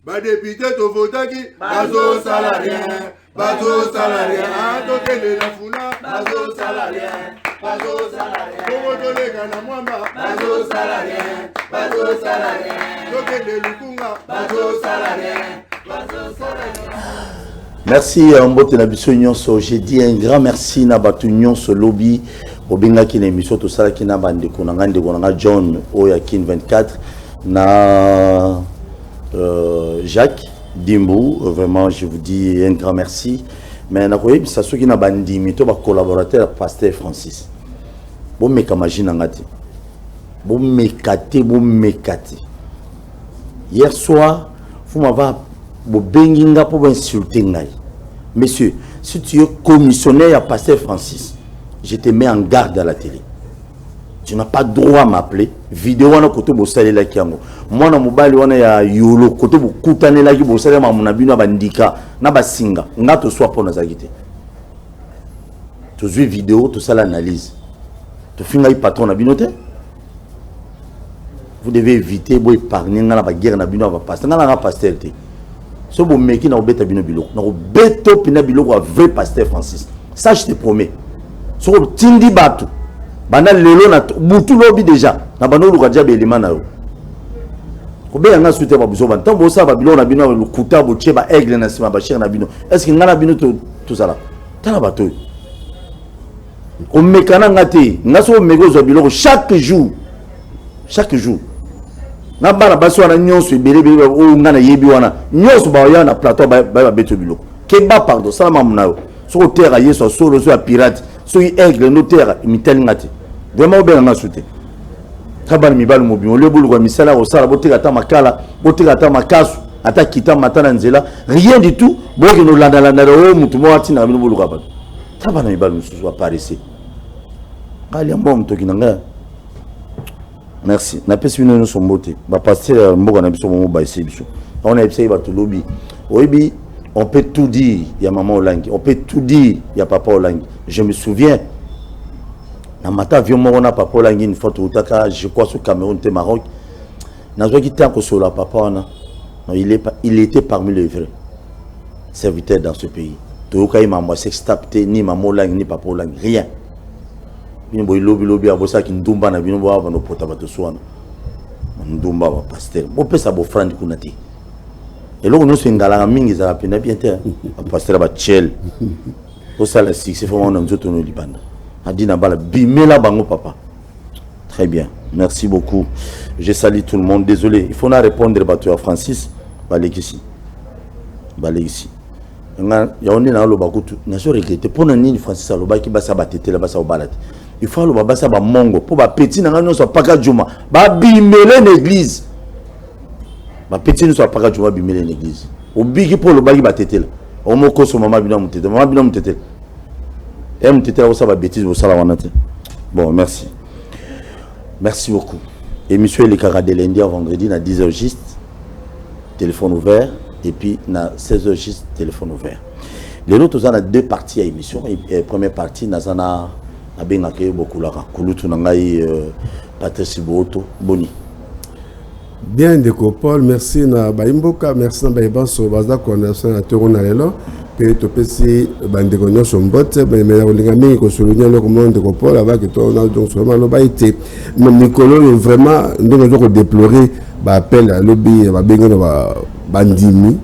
ba député to votaki bazo salarien tokende na funa bazo salarien Bobo tolega na mwamba bazo salarien tokende lukunga bazo salarien. Merci Mbote na biso nyonso. J'ai dit un grand merci na batu nyonso lobby obinga ki na émission to sala ki na bandeko na ngande John Oyakin 24 na Jacques Dimbu, vraiment je vous dis un grand merci. Mais na koyebi sa soki na bandimi to ba collaborateur Pasteur Francis. Bon meka majina ngati. Bon mekate. Hier soir, vous m'avez benginga pour insulter ngai. Monsieur, si tu es commissionnaire à Pasteur Francis, je te mets en garde à la télé. Tu n'as pas droit à m'appeler. Vidéo wana koto bo salela kiango. Mwana mobali wana ya yolo koto bo kutane la ki bo salela ma bino bandika na basinga. Nga to soit pour nazagite. Tu joues vidéo, tu sala analyse. Tu finga patron na binote. Vous devez éviter bo épargner na ba guerre na bino va passer. Na pasteur te. So bo meki na obeta bino biloko. Na obeto pina biloko a vrai Pasteur Francis. Ça je te promets. So tindi batu. Bana lelo na butu lobi déjà na bano luka dia belima na yo ko be nga suite ba buzo ban tambo sa ba bilo na bino lu kuta bo cheba aigle na sima ba cher na bino est-ce que ngana bino tout ça là tala bato o mekana ngati ngaso megozo biloko chaque jour na bana baso na nyonso ebele o ngana yebi wana nyonso ba ya na plateau ba beto biloko keba pardon ça ma munayo so terre yeso solo so pirate so aigle no terre mitali ngati vraiment bien nga souté tabal mi bal mobi on le bulu kwa misala au sala botika ta makala botika ta makasu ata kita matana nzela rien du tout boki no landa o mutu mo atina bino bulu kwa tabal mi bal musu apparaître kali mbom to kinanga. Merci na pesi bino no sombote ba passer mboka na biso mo ba isi biso on a essayé ba to lobby oyebi on peut tout dire, il y a maman Olangi, on peut tout dire, il y a papa Olangi. Je me souviens, dans ma avion, on a papa Olangi une fois au Taka, je crois sur Cameroun, au Maroc. Dans un qui était sur la papa, il était parmi les vrais serviteurs dans ce pays. Tout le monde s'est ni maman Olangi, ni papa Olangi, rien. Il y a des lobby à Bossa qui nous na bino bo avano potabato soana. Ndumba wa pasteur. On peut ça bo frère kunati. Et là, nous sommes dans la mingi, ça va bien bien. Pasteur va tchel. Au salaire, c'est vraiment un autre nous Liban. A dit n'abala bimela bango papa. Très bien, merci beaucoup. Je salue tout le monde. Désolé, il faut répondre à Francis. Balégisi. Il y a un na lo bakutu. Na so regretter pour nani Francis aloba ki basa batete la basa obalate. Il faut lo basa ba mongo pour ba petit na ngano so paka juma. Ba bimela l'église. Ma petite ne soit pas que bimele l'église. Au bigi pour le bagi batetel. Au moko so mama bina mutete. Mama bina mutete. Et mutete là ça va bêtise au sala wanate. Bon, merci. Merci beaucoup. Émission les caras de lundi à vendredi à 10h juste. Téléphone ouvert et puis à 16h juste téléphone ouvert. Les autres on a deux parties à émission et première partie nazana abengake beaucoup là. Kulutu nangai Patrice Boto Boni. Bien de Paul, merci na Baimboka, merci na Baibanso, baza connaissance na Torona lelo, pe to pesi bandeko nyonso mbote, mais na olingami ko souligner le comment de Paul avec to na donc seulement lo baité. Mais Nicolo vraiment ndenge zo ko déplorer ba appel à lobby ba benga ba bandimi.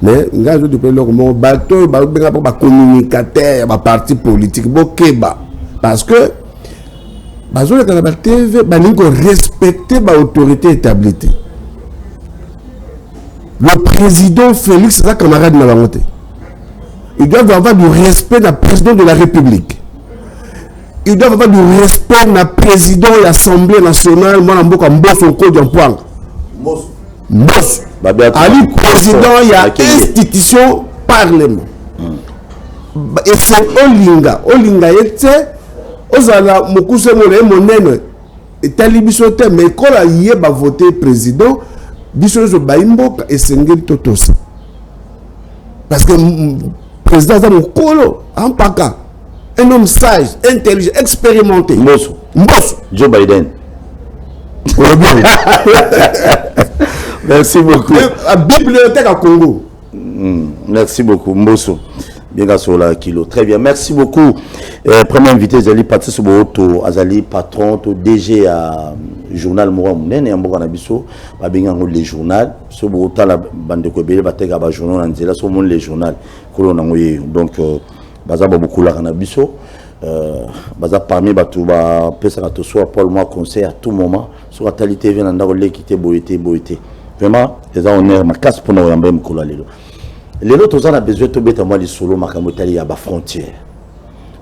Mais ngazo déplorer le comment bateau ba benga ba communicateur ba parti politique bokeba parce que bazo le kana ba TV ba ningo respecter ba autorité établie. Le président Félix sa camarade na bangote. Il doit avoir du respect na président de la République. Il doit avoir du respect na président de l'Assemblée nationale moi mboka mboso ko diampoang. Mboso. Ali président il y a institution parlement. Et c'est Olinga était ozala mokuse mole monene etali biso te mais kola yeba voter président biso zo baimboka esengeli totosa parce que président za mokolo ampaka un homme sage intelligent expérimenté Mbosso Joe Biden Merci beaucoup. La bibliothèque à Congo. Merci beaucoup, Mbosso. Bien sur la kilo. Très bien, merci beaucoup. Premier invité, Zali Patrice Boto, Azali patron, DG à journal Moura Mounen et Amboka Nabiso, Babingango les journal. Ce Boto, la bande de Kobele, Batega, Bajournal, Anzela, ce monde les journal. Donc, Baza beaucoup la Nabiso. Baza parmi Batou, Pesa soit Paul Moi conseil à tout moment. Sur la talité, vient d'Andorle qui était boité. Vraiment, les honneurs, ma casse pour nous rembourser Mkola Lelo. Les autres, on a besoin de mettre moi les solos, ma camotali à la frontière.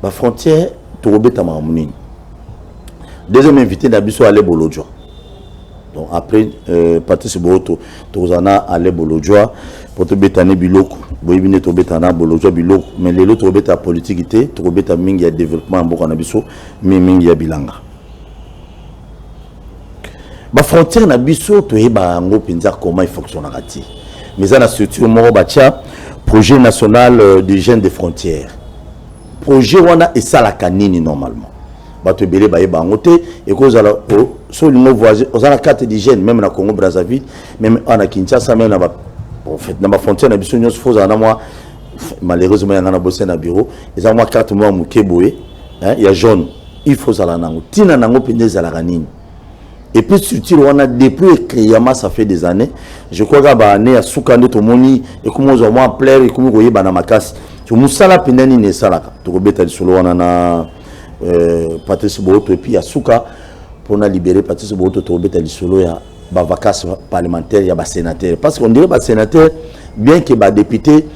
La frontière, tu rebettes à ma mounine. Deuxième invité, d'Abisso à l'Ebolodjoa. Donc après, Patrice Boto, tu en as à l'Ebolodjoa pour te mettre à Nebiloko. Boibine, tu rebettes à Bolodjoa, Biloko. Mais les autres, tu rebettes à politique, tu rebettes à Mingi à développement en Bokanabiso, mais Mingi à Bilanga. La frontière, Nabiso, tu es comment il fonctionne. Mais ça, la structure Morobatia, projet national d'hygiène des frontières. Projet wana et ça la canine normalement. Bato belé baé bangote et cause à la sur le voisin, aux la carte d'hygiène même na Congo Brazzaville, même en Kinshasa même na en fait na frontière na biso nyos faut na moi malheureusement y en a bossé na bureau, et ça moi carte moi mukeboé, hein, il y a jaune, il faut ça la nango. Tina nango pende za la canine. Et puis surtout on a depuis Kriyama ça fait des années. Je crois que bah année à Soukande to moni et comment on va plaire et comment on na makasi. Tu musala pendani ne sala. Tu rebeta di solo on a Patrice Boto et puis à Souka pour na libérer Patrice Boto tu rebeta di solo ya ba vacances parlementaires ya ba sénateur parce qu'on dirait ba sénateur bien que ba député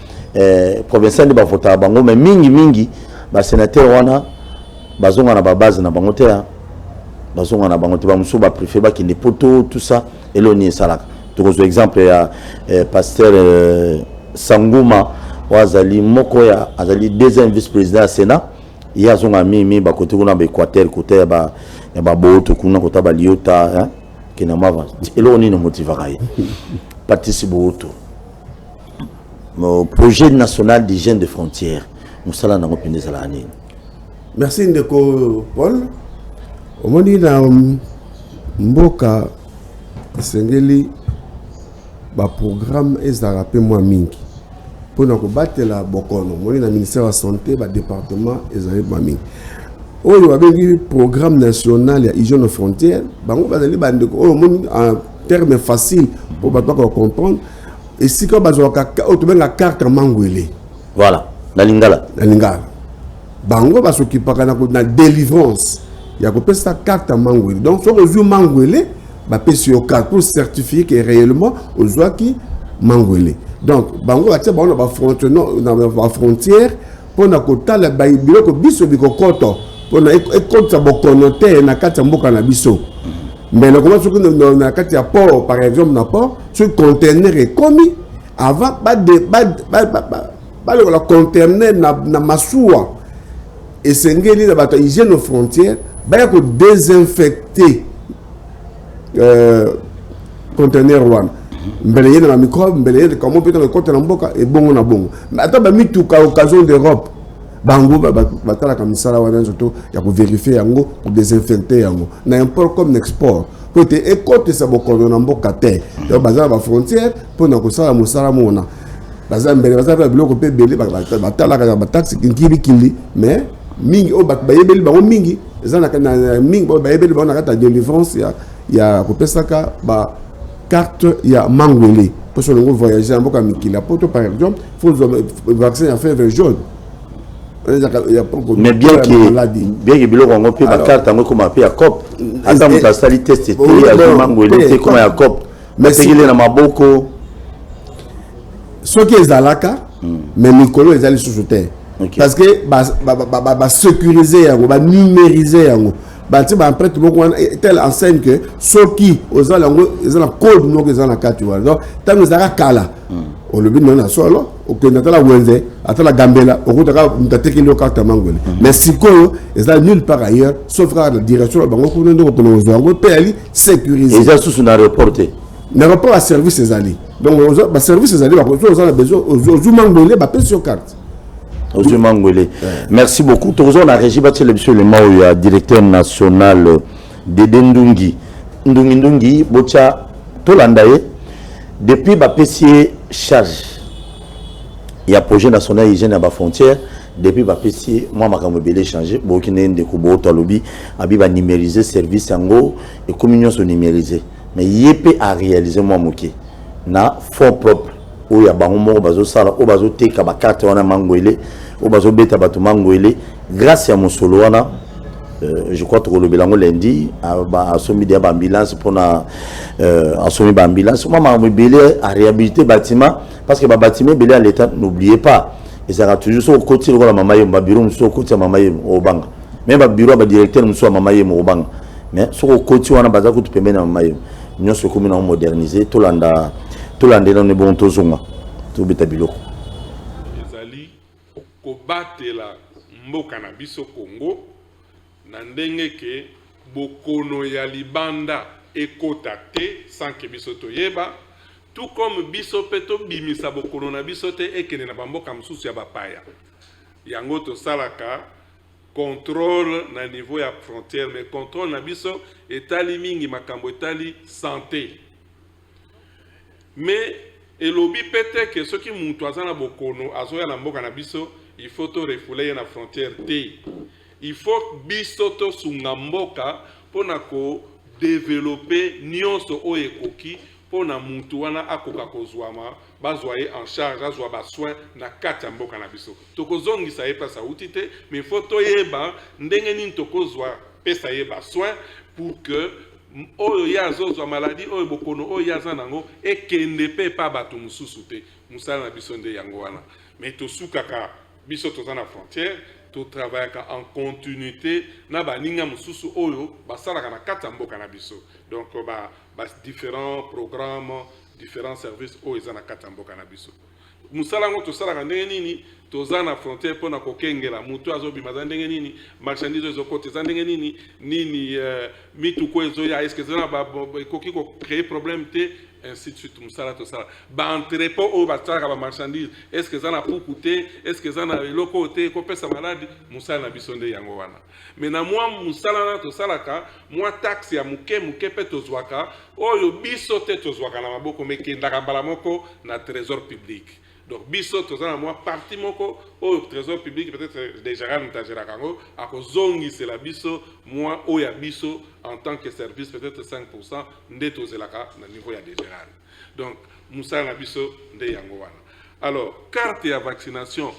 provincial de ba vota bango mais mingi ba sénateur wana bazonga na ba base na bango te. Bazonga na bango te ba muso ba préfet qui ne poto tout ça et l'on y salaka. Tu vois exemple ya pasteur Sanguma wazali moko ya azali deuxième vice-président Sénat il y a son ami ba côté kuna ba Équateur côté ba boto kuna côté ba liota hein qui na mava et l'on y no motivera participe boto projet national d'hygiène des frontières nous sala na ngopinde sala ani. Merci Ndeko Paul. Omoni na mboka sengeli ba programme ezala pe moi mingi pona ko batela bokono omoni na ministère de la santé ba département ezala ba mingi oyo babengi programme national ya hygiène aux frontières bango bazali bandeko oyo omoni en terme facile pour bato ko comprendre et si ko bazoka otobenga carte mangwele voilà na lingala bango basokipaka na délivrance. Il y a une carte à Mangwele. Donc, si on a Mangwele, on peut sur carte pour certifier que réellement, on a qui Mangwele. Donc, bango a une frontière pour na kota la baibilo ko biso biko koto pour na ekota bokonote na kati mboka na biso. Mais le comment ce na kati ya port par exemple na port, ce conteneur est commis avant le conteneur na masuwa et sengeli na bato hygiène aux frontières. Il y a désinfecter conteneur one. Il y a un microbe, il y a comment peut être conteneur boka et bon na bon. Mais attends, bah tout cas occasion d'Europe. Bango batala comme ça là wana surtout il y a pour vérifier yango pour désinfecter yango. N'importe comme export. Pour te écoute ça boko na mboka te. Donc bazala ba frontière pour na ko sala musala mona. Bazala mbele bazala biloko pe belé batala ka ba taxi kili mais mingi o bat bayebeli bango mingi ezana kana mingi bo bayebeli bango na kata délivrance ya ko pesaka ba carte ya Mangwele pour so ngo voyager mboka mikila poto par exemple faut vaccin à fièvre jaune mais bien que biloko ngo pe ba carte ngo comme pe ya cop ata muta sali test te ya Mangwele te comme ya cop mais tegele na maboko soki ezalaka mais mikolo ezali sous terre. Okay. Parce que sécuriser yango ba numériser yango ba ti ba prêtre beaucoup telle enseigne que ceux qui aux lango ils ont code no que na kati wa donc tant ça kala on le but non na solo au que na la wenze atala gambela au ko taka mtateki lo carte Mangwele mais siko ils ont nulle part ailleurs sauf la direction bango ko ndo ko no zo pe ali sécuriser ils ont sous na reporter na rapport à service ces ali donc ba service ces ali ba ko zo na besoin aux Mangwele ba pe sur carte. Merci beaucoup. Toujours la régie bâtie le Mao, directeur national de Ndungi. Ndungi, Bocha, Tolandaye, depuis ba PC charge il y a projet national hygiène à la frontière depuis ba PC moi makambo belé changer bokine ndeko bo talobi abi ba numériser service yango et communion so numériser mais yepé à réaliser moi moké na fonds propre où ya bango moko bazo sala o bazo teka ba carte wana mangoele o bazo beta bato mangoele grâce à mon solo wana je crois que le bilan lundi a soumis des ambulances pour na soumis des ambulances moi m'a mobilisé à réhabiliter bâtiment parce que bâtiment belé à l'état n'oubliez pas et ça a toujours sur côté le maman yem bureau sur côté maman yem au bang même bureau ba directeur sur maman yem au bang mais sur côté wana baza ko tupembe na maman yem nous sommes comme on moderniser tout l'anda dans les bons tozonga tout betabiloko ezali ko batela mboka na biso Congo na ndenge ke bokono ya libanda ekota te sans que biso toyeba tout comme biso peto bimisa bokono na biso te ekene na bamboka mosusu ya bapaya yango tosalaka contrôle na niveau ya frontière mais contrôle na biso etali mingi makambo etali santé mais elobi pete ke soki mutu aza na bokono azoya na mboka na biso il faut to refoule na frontière te il faut biso to sunga mboka pona ko développer nyonso oyo ekoki pona mutu wana akoka kozwama bazwa ye en charge azwa ba soin na kati ya mboka na biso tokozongisa ye pesa uti te mais faut toyeba ndenge nini tokozwa pesa ye ba soin pour que oyo ya azozwa maladie oyo bokono oyo ya aza nango ekende pe pa bato mosusu te mosala na biso nde yango wana mais tosukaka biso toza na frontière totravaillaka en continuité na baninga mosusu oyo basalaka na kati ya mboka na biso donc différents programmes différents services oyo eza na kati ya mboka na biso mosala yango tosalaka ndenge nini toza na frontière mpona kokengela mutu azobima za ndenge nini marchandise ezokota eza ndenge nini nini mituko ezoya eske eza na ekoki kocréer problème te ainsi de suite mosala tosala baentrepôt oyo basalaka bamarchandise eske eza na puku te eske eza na eloko te ekopesa maladi mosala na biso nde yango wana mais na mwa mosala wana tosalaka mwa taxe ya moke moke mpe tozwaka oyo biso te tozwaka na maboko mekendaka mbala moko na trésor public donc biso toza na mwa parti moko oyo trésor public peut-être déjà ntageraka yango akozongisela biso mwa oyo ya biso en tant que service peut-être 5% nde tozelaka na niveau ya dégéral donc mosala na biso nde yango wana alors carte ya vaccination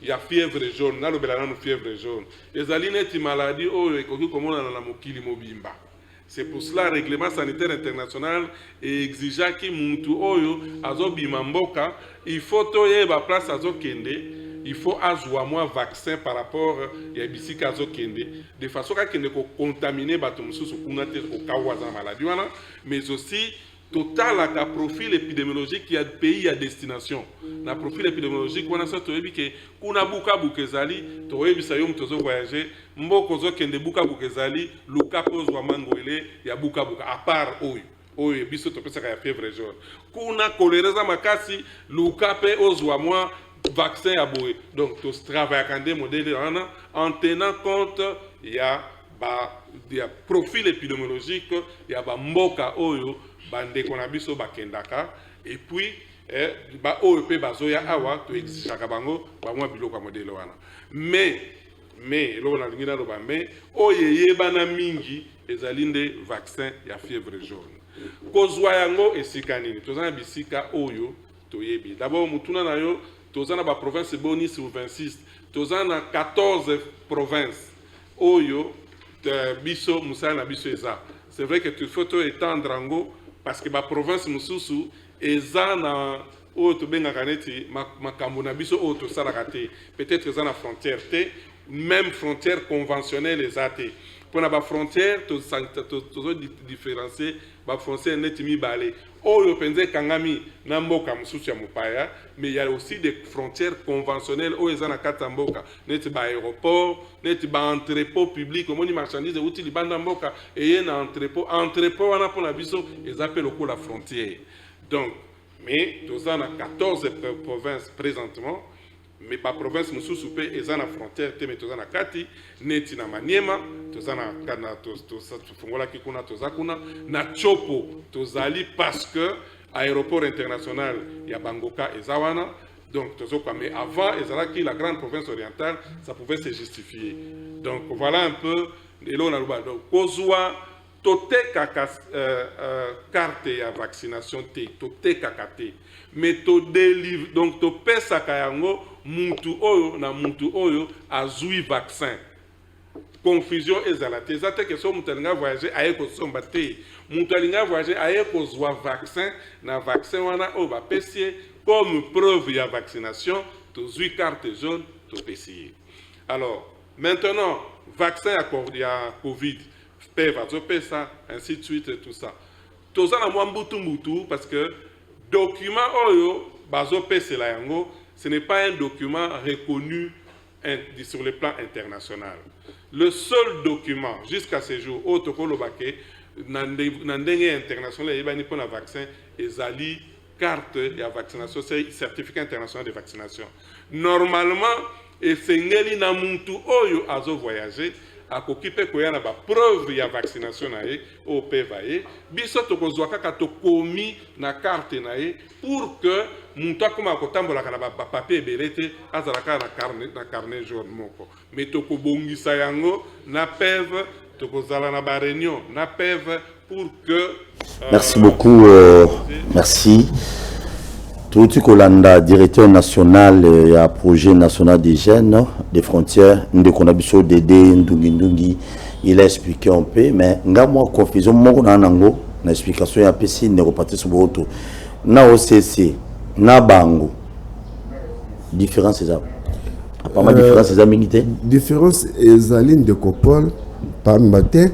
ya fièvre jaune nalobela nano fièvre jaune ezali neti maladie oyo ekoki komonana na mokili mobimba. C'est pour cela le règlement sanitaire international exigeait que muntu oyo azobima mboka il faut toyeba place azokende il faut azwa moi vaccin par rapport ya bisika azokende de façon kakende ko contaminer bato mosusu kuna te ko kawaza maladie wana mais aussi total à profil épidémiologique ya pays à destination na profil épidémiologique wana so toyebi ke kuna buka bukezali toyebisa yo mtozo voyager mboko zo kende buka bukezali luka pozwa mangoele ya buka buka à part oyo biso topesaka ya fièvre jaune kuna kolereza makasi luka pe ozwa moi vaccin ya boye donc to travaille kande modèle wana en tenant compte ya profil épidémiologique ya ba mboka oyo bandeko na biso bakendaka et puis ba oyo pe bazoya awa to exigaka bango ba mwa biloko ya modele wana mais lo na lingina lo ba mais oyo yebana mingi ezali nde vaccin ya fièvre jaune kozwa yango esika nini toza na bisika oyo toyebi d'abord mutuna na yo toza na ba province boni sur 26 toza na 14 provinces oyo biso musala na biso eza c'est vrai que tu faut étendre ango parce que ba province mususu eza na oyo tobengaka neti makambo na biso oyo tosalaka te peut-être eza na frontière te même frontière conventionnelle eza te mpona ba frontière tozo différencier ba frontière neti mibale oyo mpenza ekangami na mboka mosusu ya mopaya mais il y a aussi des frontières conventionnelles oyo eza na kati ya mboka neti ba aéroport neti ba entrepôt public omoni marchandise euti libanda mboka eye na entrepôt wana mpona biso eza mpe lokola frontière donc mais toza na 14 provinces présentement mais ba province mosusu pe eza na frontière te mais toza na kati neti na Maniema toza na kana to fungolaki kuna toza kuna na Chopo tozali parce que aéroport international ya Bangoka et Zawana. Donc, mais avant, la grande province orientale, ça pouvait se justifier. Donc, voilà un peu. Et là, on a donc, Kozua, tote kaka carte ya vaccination te, tote kaka te. Mais to délivre, donc, to pesa kayango, muntu oyo, na muntu oyo, azui vaccin. Confusion ezalate. Ezate que so mutalinga voyager, aye ko somba te. Mutalinga voyager, aye ko zwa vaccin, na vaccin wana o ba pesie, comme preuve de la vaccination, tu as carte jaune, tu as. Alors, maintenant, vaccin à Covid, ça, ainsi de suite, et tout ça. Tout ça, parce que document ce n'est pas un document reconnu sur le plan international. Le seul document, jusqu'à ce jour, autre que le baquet, international, il y a un vaccin, et carte de vaccination, c'est certificat international de vaccination. Normalement, et c'est ngeli na muntu oyo azo voyager a kokipe koya na ba preuve ya vaccination na ye au PVA biso to kozwa kaka to komi na carte na ye pour que muntu akoma kotambola kana ba papier belete azalaka na carnet jaune moko mais to kobongisa yango na PEV to kozala na ba réunion na PEV pour que merci beaucoup merci. Touti Kolanda, directeur national et projet national des jeunes des frontières, Ndekonabiso Dede Ndungi, il a expliqué un peu, mais nga moi confusion mon nanango, na explication ya PC ne repartir sur votre na OCC, na bango. Différence c'est ça. Pas mal différence c'est militaire. Différence ezaline de Copol par matin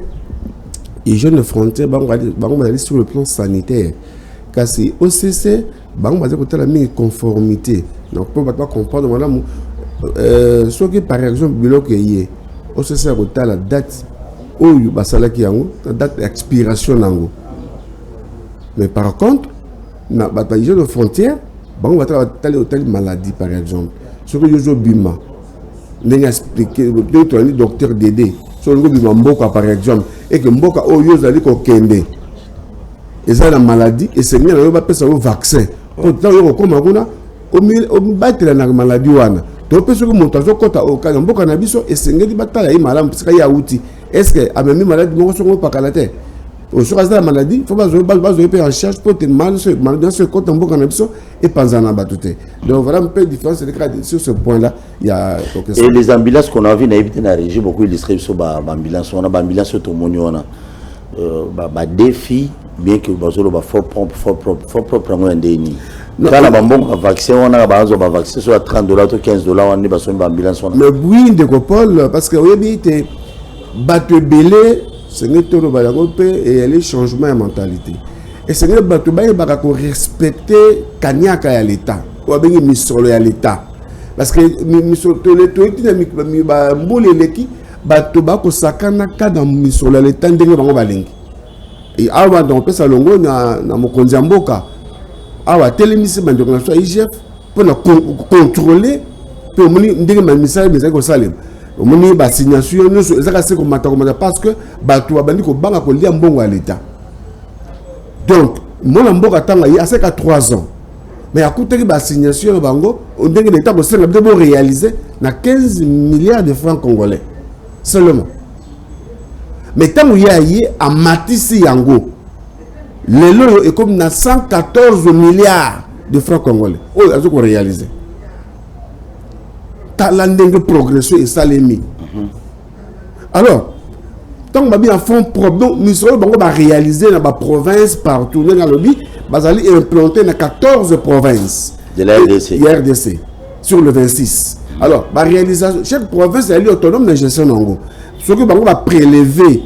et jeunes frontières bango aller sur le plan sanitaire. Car c'est OCC bango basé côté la mise conformité donc pour pas comprendre madame ce que par exemple bloc est OCC a côté la date où basala ki yango la date d'expiration nango mais par contre na bataille de frontière bango va tali hôtel maladie par exemple ce que yo bima ndenge expliquer le docteur Dédé sur le bima mboka par exemple et que mboka o yo zali ko kende et ça la maladie et c'est bien on va passer au vaccin. Quand on comme aguna au battre la maladie wana. To peso ko montazo kota o kana mboka na biso et sengeli batala yi malamu parce qu'il y a outil. Est-ce que a même maladie mo so pas kalate. Au sur la maladie, faut pas en charge pour te mal ce compte mboka na biso et pas en abatute. Donc voilà un peu différence sur ce point là, il y a et les ambulances qu'on a vu na éviter na régie beaucoup illustré sur ambulance on a ambulance to monio on a défi bien que bazolo ba fort propre ngo ndeni kala bambongo vaccin on a bazo ba vaccin sur $30 ou $15 on est baso ambulance on le bruit de Copol parce que oui te bato belé c'est netto ba yango pe et les changements de mentalité et c'est bato ba ba ko respecter kanyaka ya l'état ou bengi misolo ya l'état parce que misolo to le to dynamique ba mbole leki bato ba ko sakana ka dans misolo ya l'état ndenge bango balingi. Et awa donc pesa longo na mokonzi mboka awa telemisi bandeko na so IGF pour contrôler pour moni ndenge ma message ko salem moni ba signature nyonso ezaka se ko mata parce que bato abandi ko banga ko lia mbongo à l'état donc mona mboka tanga yi aseka 3 ans mais à coûter ba signature bango ndenge l'état ko senga de réaliser na 15 milliards de francs congolais seulement. Mais tant qu'il y a à Matisse Yango, le lot est comme 114 milliards de francs congolais. Oh, il faut réaliser. Talent de progression et ça les mis. Alors, tant que bien fond propre, nous serons réaliser dans la province partout dans le lobby, nous allons implanter dans 14 provinces. De la RDC. Sur le 26. Alors, la réalisation, chaque province est autonome de gestion d'ango. Ce que on va prélever,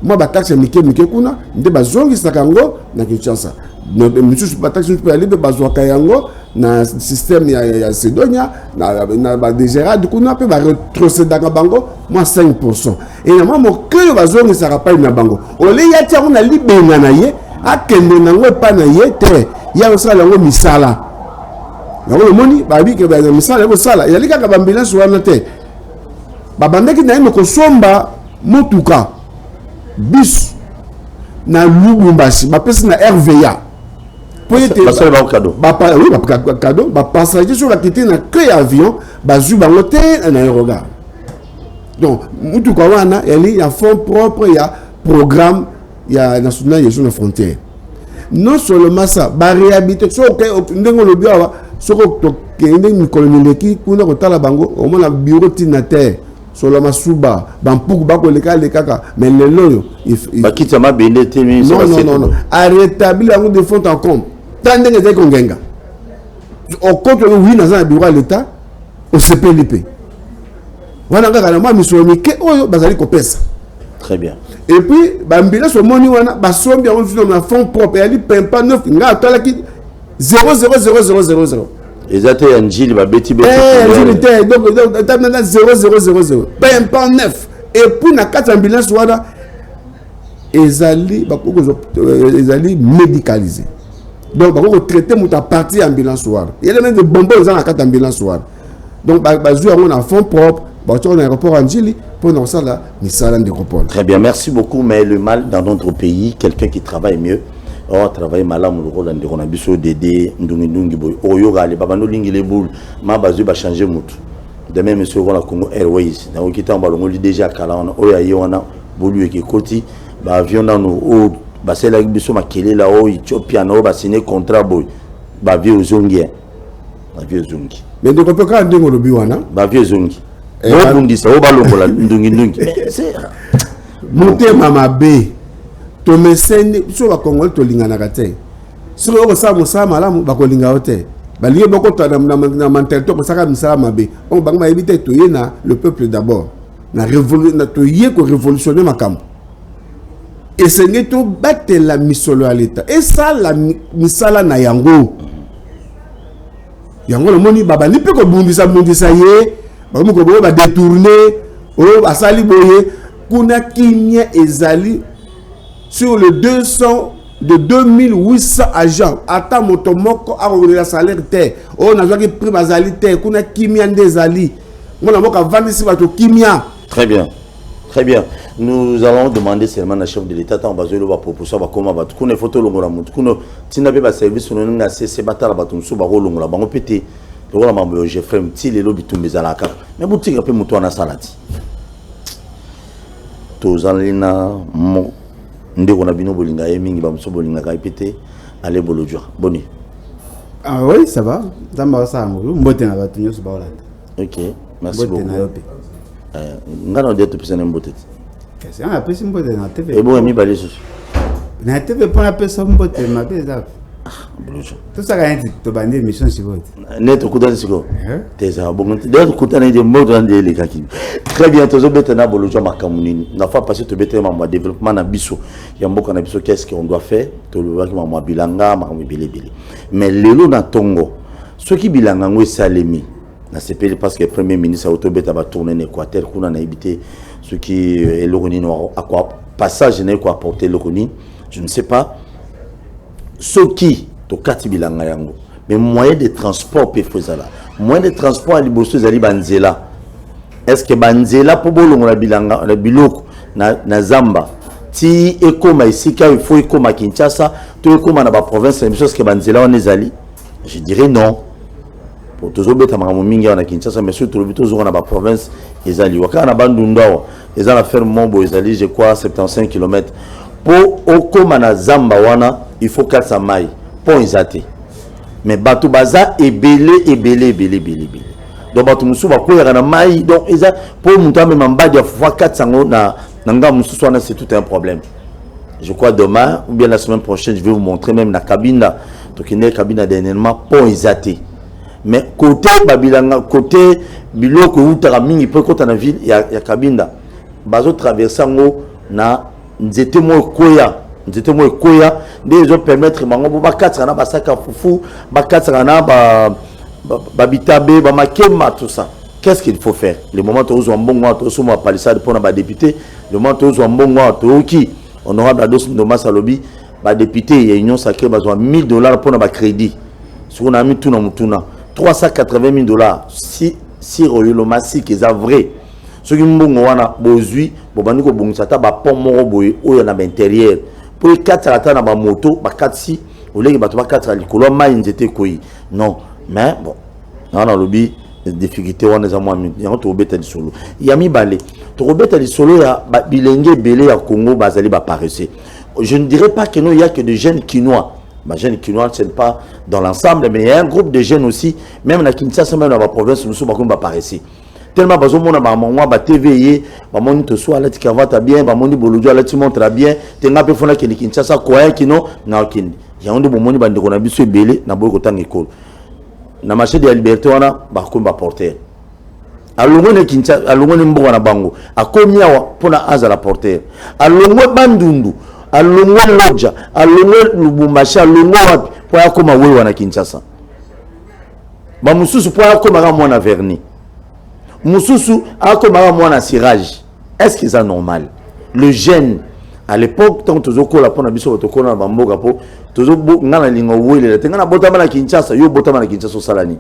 moi, la taxe est kuna, de bazongi sakango, na Kinshasa. Monsieur, la taxe peut aller de bazouaka yango, na système ya Sedonia, na dégérade kuna, peut retrocéder dans bango, moi 5%. Et moi, mon cœur bazongi sarapay na bango. Olé yatia on a libéré na ye, a kende nango pa na ye te, ya osala yango misala. Yango le moni, babi ke ba misala yango sala, ya lika ka ambulance wana te. Babandaki na yemo kosomba motuka bis na Lubumbashi bapesi na RVA cadeau. Oui, cadeau. Passager sur la quitté n'a que avion, bazu bangote un aérogare. Donc, mutu kawana, il y a fonds propres, il y a programme, il y a national gestion de frontières. Non seulement ça, ba réhabiliter so que ndengo lo biawa, so ko kende ni koloneleki kuna ko tala bango, au moins la bureau tinataire. Soloma Souba, Bampouk, Bako, les kaka, mais les loyaux. Non. À rétablir la route de fond en compte. Tant que vous avez au compte, oui, dans un bureau à l'État, au CPLP. Voilà, très bien. Et puis, Bambila, ce moni, on a fonds propres, il y a pas 9, il y a 0,00000. Ils étaient en Gilles, donc 0,000. Pas 9. Et pour la 4 ambulances, ils allaient médicalisés. Donc, ils traiter la partie ambulance. Il y a même des bonbons dans la 4 ambulances. Donc, on a fonds propres, on a un aéroport en Gilles, pour nous, ça là, nous. Très bien, merci beaucoup. Mais le mal dans notre pays, quelqu'un qui travaille mieux, on travaille malam le rôle de Ronabiso Dédé Ndungi Boy Oyoga les babano lingi les boules ma bazu ba changer mutu de même monsieur la Congo Airways na okita mbalongo déjà kala on oya yona bolu eki koti ba avion na no o ba sela biso makele la o Ethiopia na o ba signer contrat boy ba vieux zongi mais donc on peut quand ndingo lobi wana ba vieux zongi o bundisa o balongola ndungi c'est monter mama B to mesene so ba Congolais to lingana kate so ko sa musa malamu ba ko linga hote ba lié boko to na mentalite ko saka misala mabe on ba ma éviter to yena le peuple d'abord na révolution na to yé ko révolutionner makambo et c'est ne to battre la misolo à l'état et ça la misala na yango le moni baba ni pe ko bundisa yé ba mo ko ba détourner o ba sali boye kuna kimia ezali sur le 200 de 2800 agents, attends mon tomoko a revenu la salaire terre. On a joué prix bazali terre, qu'on a kimia ndezali. Mon amour a vendu si bateau kimia. Très bien, très bien. Nous allons demander seulement à chef de l'État, on va jouer le proposition, on va comment va. Qu'on ait photo longue la montre, qu'on si n'a pas service, on a assez battre la bateau, on va rouler la banque pété. Le rôle de j'ai fait un petit les lobby tombés à la carte. Mais vous tirez un peu mouton à la salade. Tous en lina mon. Ndeko na bino bolinga mingi ba mso bolinga ka ipete ale bolojwa boni. Ah oui, ça va. Zamba ça ngulu mbote na batu nyoso ba olanda. OK, merci beaucoup. Ngana de to pisana mbote. Qu'est-ce qu'on appelle mbote na TV? Et bon mi balé so. Na TV pour la personne mbote ma beza. Bolojwa. Tout ça quand to bande mission si vote. Neto kudani siko. Teza bon d'ailleurs kutana de mbote na de lekaki. Très bien, tous les na bolojwa makamuni. Na fa passer to bete ma développement na biso. Ya mboka na biso qu'est-ce qu'on doit faire? To le waki ma bilanga makambi bilebele. Mais lelo na tongo. Ce qui bilanga ngo salemi. Na CPL parce que le premier ministre a autobeta ba tourner en Équateur kuna na habité ce qui est l'oroni à quoi passage n'est quoi apporter l'oroni, je ne sais pas. Ce qui to kati bilanga yango. Mais moyen de transport peut faire ça. Moyen de transport à liboso zali banzela. Est-ce que banzela pour bolongo la bilanga la biloko na zamba ti ekoma ici quand il faut ekoma Kinshasa to ekoma na ba province même chose que banzela on ezali? Je dirais non. Pour tous les gens mingi na Kinshasa mais surtout les gens na ba province ezali waka na bandunda ezali la ferme Mombo ezali je crois 75 km pour okoma na zamba wana il faut 400 mai pour izate mais bato baza ebele donc bato musu ba koyaka na mai donc eza pour muta même mbadi ya fois 400 na nga musu swana c'est tout un problème. Je crois demain ou bien la semaine prochaine je vais vous montrer même la cabine donc il y a une cabine dernièrement pour izate. Mais côté Babilanga, côté Biloko ou Taraming, il peut côté la ville, il y a Kabinda. Bazo traversant na nzete mo koya, des autres permettre mango ba katsana ba saka fufu, ba katsana ba bitabe, ba makema tout ça. Qu'est-ce qu'il faut faire? Le moment où on bongo to somo palissade pour na député, le moment où on bongo to qui honorable Ados Ndoma Salobi, ba député il y a union sacrée besoin $1000 pour na crédit. Si on a mis tout na mutuna $380 000 si royolo massi qui est vrai ce qui mbongo wana bozui bobandi ko bongisa ta ba pont moko boye oyo na intérieur pour 4 ata na ba moto ba 4 si au lieu de 4 à l'école, ils étaient quoi. Non, mais bon, on a lobby des difficultés, on a moins mis. Il y a un tourbet à solo. Il y a mis balé. Tourbet à solo, il y a bilingue belé à Congo, basali va paraître. Je ne dirais pas qu'il n'y a que des jeunes quinois. Les jeunes quinois, ce n'est pas dans l'ensemble, mais il y a un groupe de jeunes aussi, même dans Kinshasa, même dans la province, nous sommes apparaissent. Tellement que nous avons des TV, nous te soit là, tu vas bien, nous Bolodjo là, tu montres bien, tu as peu fait que Kinshasa, quoi, qui non, non, qui il y a un de mon bande qu'on a vu se belé, n'a pas eu autant d'école. Na marché de la liberté, on a bah porter. À l'ongone Kinshasa, à l'ongone Mbouana Bango, à combien pour la Aza la porter. À l'ongone Bandundu, à l'ongone Lodja, à l'ongone Lubumbashi, à l'ongone pour la comme à Ouéwana Kinshasa. Bah Moussous pour la comme à Mouana Verni. Moussous a comme à Mouana Sirage. Est-ce que c'est normal? Le jeune, à l'époque, tant que tu as la biso tu na bamboga po, tu as ngana lingo wele, tu ngana botama na Kinshasa, yo botama na Kinshasa salani.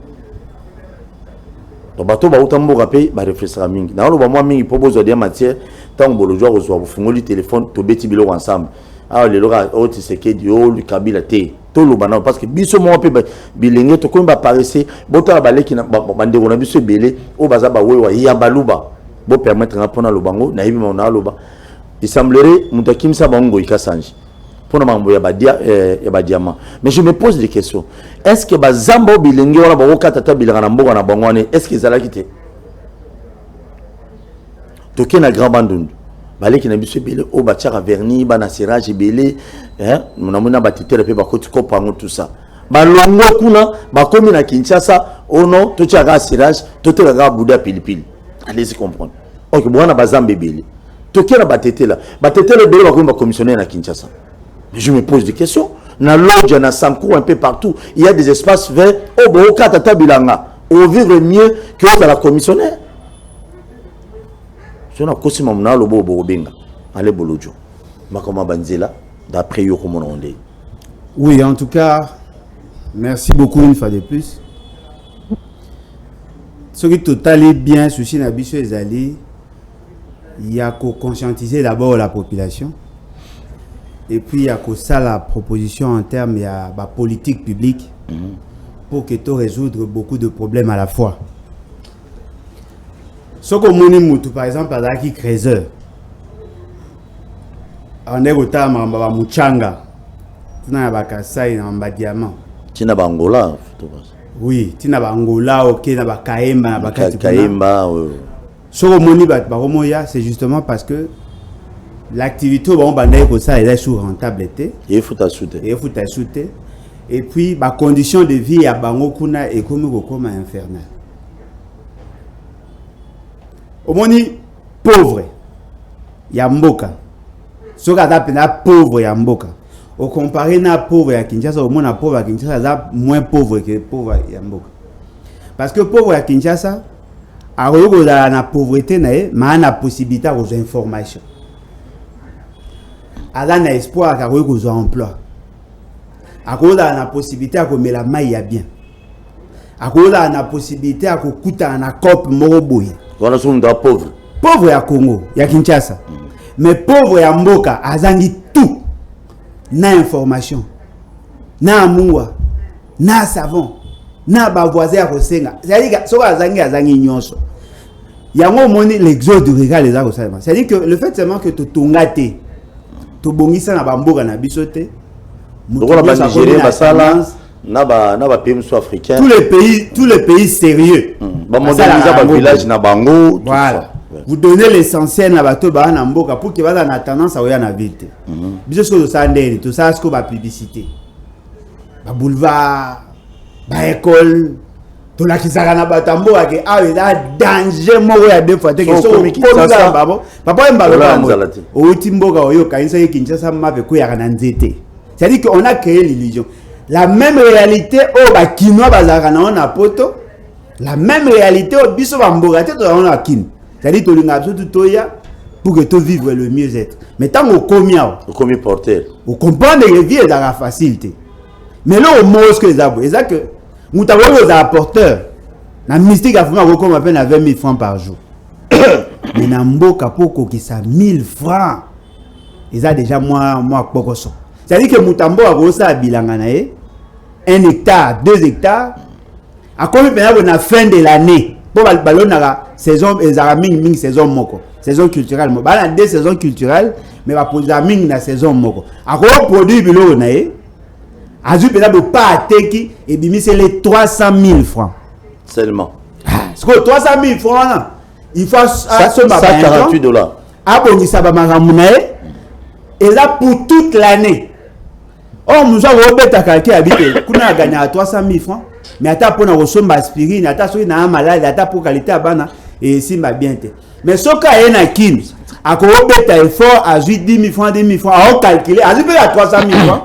To bato ba utamboga pe ba réfléchir mingi. Na lo ba moi mingi propose de matière, tant Bolodjo reçoit vous fungoli téléphone, to beti bilo ensemble. Ah le lora o Tshisekedi o le Kabila te. To lo bana parce que biso mo pe bilenge to ko ba paraître, botala ba leki na bande ko na biso belé, o baza ba wewa ya baluba. Bo permettre na pona lo bango, na yibi mo na loba. Il semblerait Moutakim Sabango Ikasanji pour nous envoyer un diamant. Mais je me pose des questions. Est-ce que Bazambo Bilingue ou la Baroka Tata Bilangambo na Bangwane, est-ce qu'ils allaient quitter? Toké na grand bandund. Balé qui n'a pas belé au Bachara Verni, Banasirage belé, hein, mon amona batité le peu bakoti kopango tout ça. Balongo kuna, bakomi na Kinshasa, oh non, tout ya Sirage, tout le gars Bouddha Pilipil. Allez-y comprendre. OK, bon na Bazambe belé. Toké na batete là. Batete le belé bakomi ba commissionnaire na Kinshasa. Je me pose des questions. Na Lodja, na Sanko, un peu partout, il y a des espaces verts. Oh, Boka Tata Bilanga. On vivre mieux que dans la commissionnaire. Je n'ai pas de problème le Bobo Benga. Allez, Bolodjo. Makoma Banzela, d'après Yoko Mononde. Oui, en tout cas, merci beaucoup une fois de plus. Ce qui est totalement bien, souci Nabiso Ezali, il y a qu'à conscientiser d'abord la population. Et puis il y a que ça la proposition en termes de la politique publique pour que tu résoudre beaucoup de problèmes à la fois. Ce que nous par exemple, à qui Crézeur, on est au temps à Mouchanga, tu n'as pas qu'à ça, il y a un diamant. Tu n'as pas Angola? Oui, tu n'as pas Angola, ok, tu n'as pas Kaemba, Kaemba. Ce que c'est justement parce que l'activité est sous rentabilité. Il faut t'ajouter. Et puis, la condition de vie à Bangokuna est comme infernale. Au moins, pauvre, il y a Mboka. Ce qu'on appelle pauvre, il y a Mboka. Au comparé à pauvre à Kinshasa, au moins pauvre à Kinshasa, moins pauvre que pauvre à Mboka. Parce que pauvre à Kinshasa, à la pauvreté, mais il y a la possibilité aux informations. Il y a espoir qu'il y ait un emploi. Il y a la possibilité que la maille est bien. Il y a la possibilité que coûte un cop moroboy. Voilà ce qu'on doit pauvre. Pauvre à Congo, il y a Kinshasa. Mais pauvre à Mboka, il y a tout. Na information, na amour, na savon, na bavoisier à Rosenga. C'est-à-dire que ce il y a un moment l'exode du regard les arts. C'est-à-dire que le fait seulement que tu t'ongate. To bongisa na bamboka na bisote africain. Tous les pays sérieux village na bango. Voilà. Vous donnez l'essentiel na bato ba na mboka pour que bala na tendance à oya na vite. Biso ko ça ndeni tout ça ce ko ba publicité. Ba boulevard, ba école to la kisaka na batambo ke ah il a danger mo ya deux fois que so miki ça babo papa mbalo o timboka oyo kanisa ye Kinshasa mabe ko ya na nzete. C'est-à-dire qu'on a créé l'illusion. La même réalité au ba kinois bazaka na poto, la même réalité au biso ba mboka te to na kin. C'est-à-dire to linga tout toya pour que tu vivre le mieux-être. Mais tant au comia porter. On comprend les vie dans la facilité. Mais là au mot ce que zabo, c'est que nous avons des apporteurs. La mystique a fait comme à peine à 20 000 francs par jour. Mais dans Mboka Poko qui ça 1000 francs. Ils ont déjà moi poco. c'est-à-dire que Mutambo a grossé à Bilanganae 1 hectare, 2 hectares. À combien de la fin de l'année pour le ballon la saison ming saison moko saison culturelle mo bala 2 saisons culturelles mais va poser ming na saison moko à quoi produit bilo na e azu pena do pas teki et bimi c'est les 300 000 francs seulement ce que 300 000 francs là il faut ça $48 abongisa ba maramuna et là pour toute l'année oh nous avons bêta calquer habité kuna gagné à 300 000 francs mais attends pour na aspirine attends soki na malade attends pour qualité abana et si m'a bien té mais soka ena kin akoro beta effort à 10 000 francs à calculer à 300 000 francs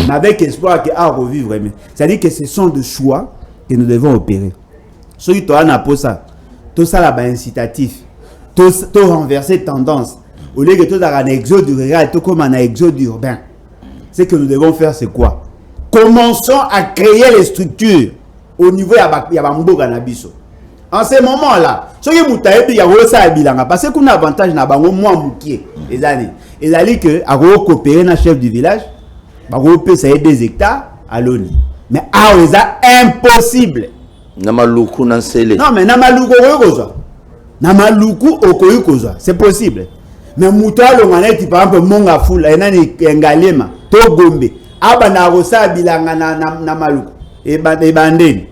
mais avec espoir que à revivre mais c'est à dire que ce sont des choix que nous devons opérer ceux qui t'ont pour ça tout ça là bas incitatif tout renverser tendance au lieu que tout dans un exode rural tout comme un exode urbain ce que nous devons faire c'est quoi? Commençons à créer les structures au niveau ya bamboka na biso. En ce moment là, ce qui mutayebi ya rosa bilanga parce que qu'on a avantage na bango moi mukie ezali. Ezali que a coopérer na chef du village, ba payer ça 2 hectares à l'ONU. Mais c'est impossible. Na maluku na sele. Non mais na maluku okoyokozwa. Na maluku okoyokozwa, c'est possible. Mais mutalo maneti par exemple monga fula enani ngalema to gombe. Aba na rosa bilanga na maluku et bandeni.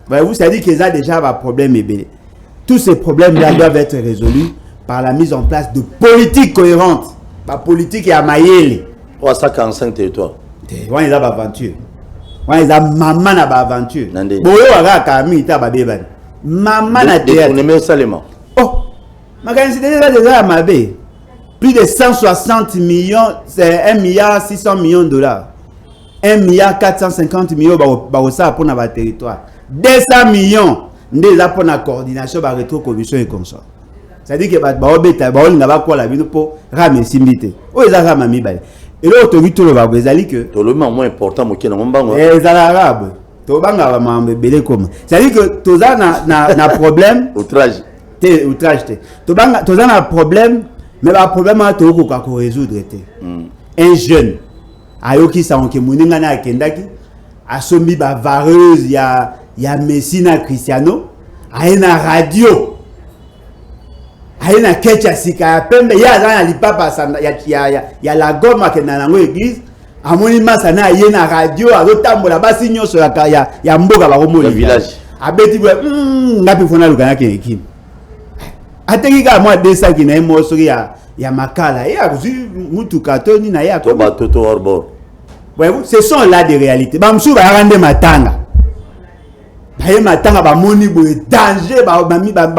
Vous savez qu'ils ont déjà un problème ébélé. Tous ces problèmes-là doivent être résolus par la mise en place de politiques cohérentes. La politique est à Mayele. Oh, ça 45 territoires. On est là aventure. On est là maman na aventure. Boyo aga kami ta babeba. Maman na théâtre. On aime seulement. Oh. Makanisi déjà mabé. Plus de 160 millions, c'est 1 milliard 600 millions de dollars. 1 milliard 450 millions pour notre territoire. 200 millions déjà pour la coordination par rétro commission et comme ça. C'est-à-dire que on va quoi la vie pour ramener simité. Oh ils ont ramené balé. Et là autorité le va bezali que tout le moins important mo kena mbango. Les arabes to banga va mambe belé comme. C'est-à-dire que tous na problème outrage. Outrage. To banga tous na problème mais le problème a to ko résoudre té. Un jeune ayoki sa onke muninga na kendaki asombi ba vareuse ya Messina Cristiano aina radio aina kecha sika pembe ya zana lipapa sanda ya la goma ke na nango église amoni masa na yena radio azotambola basi nyoso ya mboka ba komoli village abeti bwe ngapi fona lukana ke ekim ateki ka moi desa ki na mo soki ya makala ya mutu katoni na ya to ba toto orbor. Voyez-vous, ce sont là des réalités. Bamsou va rendre matanga. Baye matanga ba moni boye danger ba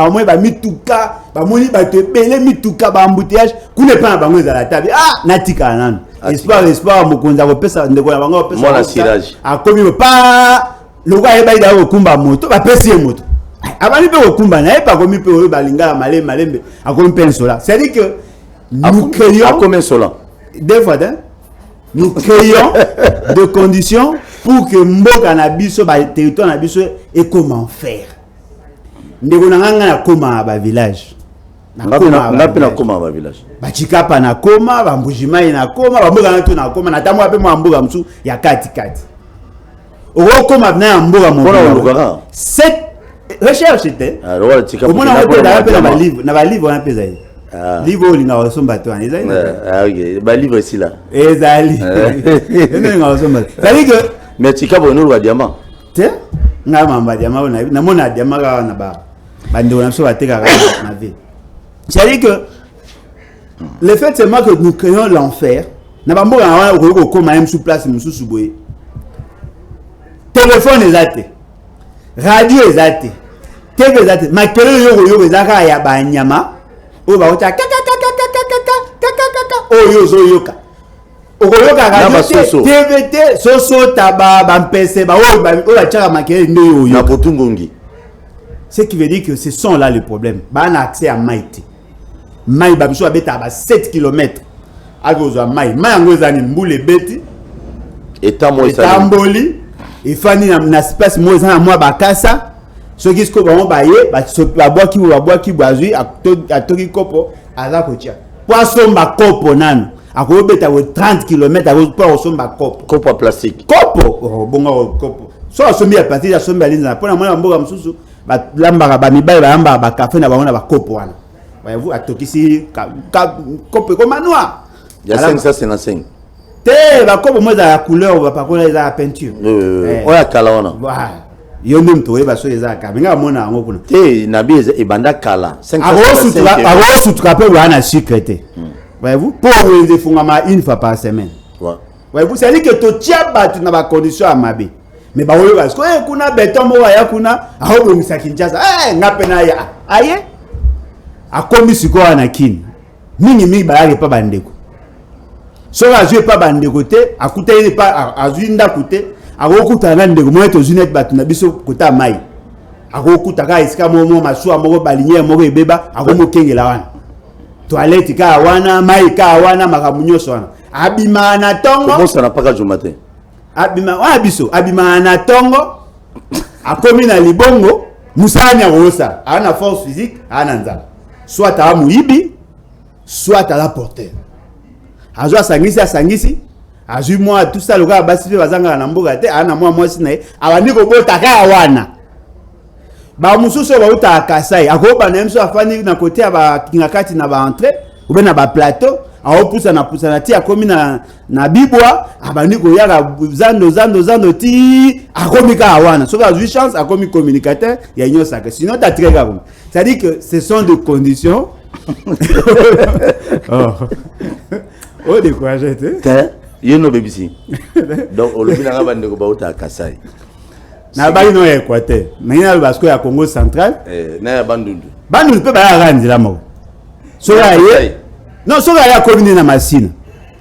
moi ba mituka ba moni ba te belé mituka ba embouteillage kune pa ba ngo za la table. Ah natika nan. Espoir mokonza ko pesa ndeko na bango pesa. Mona sirage. Akomi pa loka e ba ida ko kumba moto ba pesi moto. Abani pe ko kumba na e pa komi pe ba lingala malembe akomi pe sola. C'est-à-dire que nous créons comme sola. Des fois nous créons des conditions pour que Mboka na biso ba territoire na biso et comment faire. Ndeko na nganga na koma ba village. Na koma ba village. Ba chikapa na koma, ba mbujima na koma, ba mboka na to na koma na tamwa pe mo mboka msu ya kati. Oko koma na mboka mo. Cette recherche était. Alors chikapa. Comment on peut na ba livre on pesa. Livre li na osomba to ani ezali. OK, ba livre ici là. Ezali. Ndenga osomba. C'est que mais chikapa no wa diamant. Te nga mamba diamant na mona diamant ka na ba. Bando na so bateka na vie. C'est que le fait seulement que nous créons l'enfer. Na ba mboka na ko koma même sous place mususu boye. Téléphone ezate. Radio ezate. TV ezate. Makelo yo ezaka ya ba nyama. Oh bah ota oh yo yoka okoyoka radio TVT soso taba bampese ba oh la tchaka makele ndo yo na potungongi. Ce qui veut dire que ce sont là les problèmes. Ba na accès à maïté maï ba biso abeta ba 7 km agozo maï ngo ezani mbule beti etamboli efani na space mo ezana moi bakasa. Ce qui se passe, ba bois qui boisui a toki kopo ala kotia. Poisson ba kopo nanu. akobeta 30 km akopa osomba kopo Copo plastique. kopo bongo kopo so asombi ya plastique asombi alinza pona mwana mboka msusu balambaka bamibali bayamba bakafe na bango na bakopo wana voyez-vous atokisi kopo komanoa Il y a 555. te bakopo moza ya couleur bapakola eza ya peinture Oya kala wana. voilà yo nde mto yeba so eza ka binga mona yango kuna Te nabi ebanda kala. 555. akosutuka pe wana sucre te voyez-vous pour wenze fungama une fois par semaine voyez-vous c'est dire que to tia batu na ba condition ya mabe mais ba oyo parce que kuna beton mo ya kuna ahobongisa Kinshasa ngape na ya aye akomi siko wana kini mingi ba pa bandeko so azue pa bandeko te akuta ile pa azuinda kute akokuta na ndeko mo to zunet batu na biso kota mai akokuta ka isika mo masuwa mo balinye mo ebeba akomokengela wana toilette ka wana mai ka wana makamunyoso wana abima na tongo Comment ça n'a pas qu'à jouer matin? abima na tongo akomi na libongo musanya rosa ana force physique ana nzala soit à muibi soit à la porteur azwa sangisi azui moi tout ça loka basi bazanga na mboka te ana moi sinae abandi ko bota ka wana ba mususu ba uta kasai akoba na mso afani na côté ya ba kingakati na ba entrée ou bien na ba plateau aopusa na ti akomi na bibwa abandi ko yaka zando ti akomi ka wana so azui chance akomi communicateur ya nyosa que sinon ta trega comme ça dit que ce sont des conditions oh découragé te yeno bebisi donc au lobby na bande ko bauta kasai na bali no Équateur mais na parce que ya Congo central na ya bandundu pe ba ya randi la mo so ya ye non so ya commune na Masina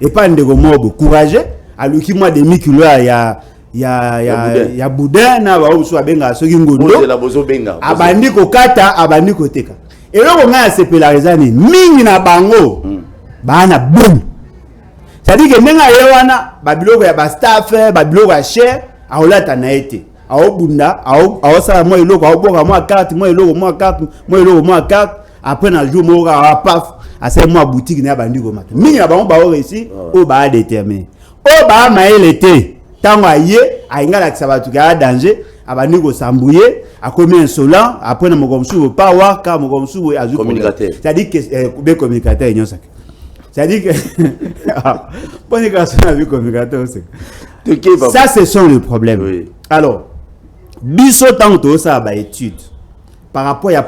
et pas ndeko mobo courageux aluki moi demi kilo ya boudin na ba so abenga soki ngondo la bozo benga abandi ko kata abandi ko teka eloko nga sepelarizani mingi na bango bana boum c'est-à-dire que nenga yewana babiloko ya ba staff babiloko ya cher aolata na ete aobunda aosala mo eloko aoboka mo carte mo eloko carte après na jour mo ka paf asa mo boutique na bandi ko mata mingi na bango ba réussi o ba déterminer o ba maelete tango aye aingala kisabatu ka danger abandi ko sambouye akomi insolent après na mokomsu pa waka mokomsu azu communicateur c'est-à-dire que be communicateur nyosa c'est-à-dire que ça ce sont les problèmes oui. Alors biso tanto ça ba étude par rapport à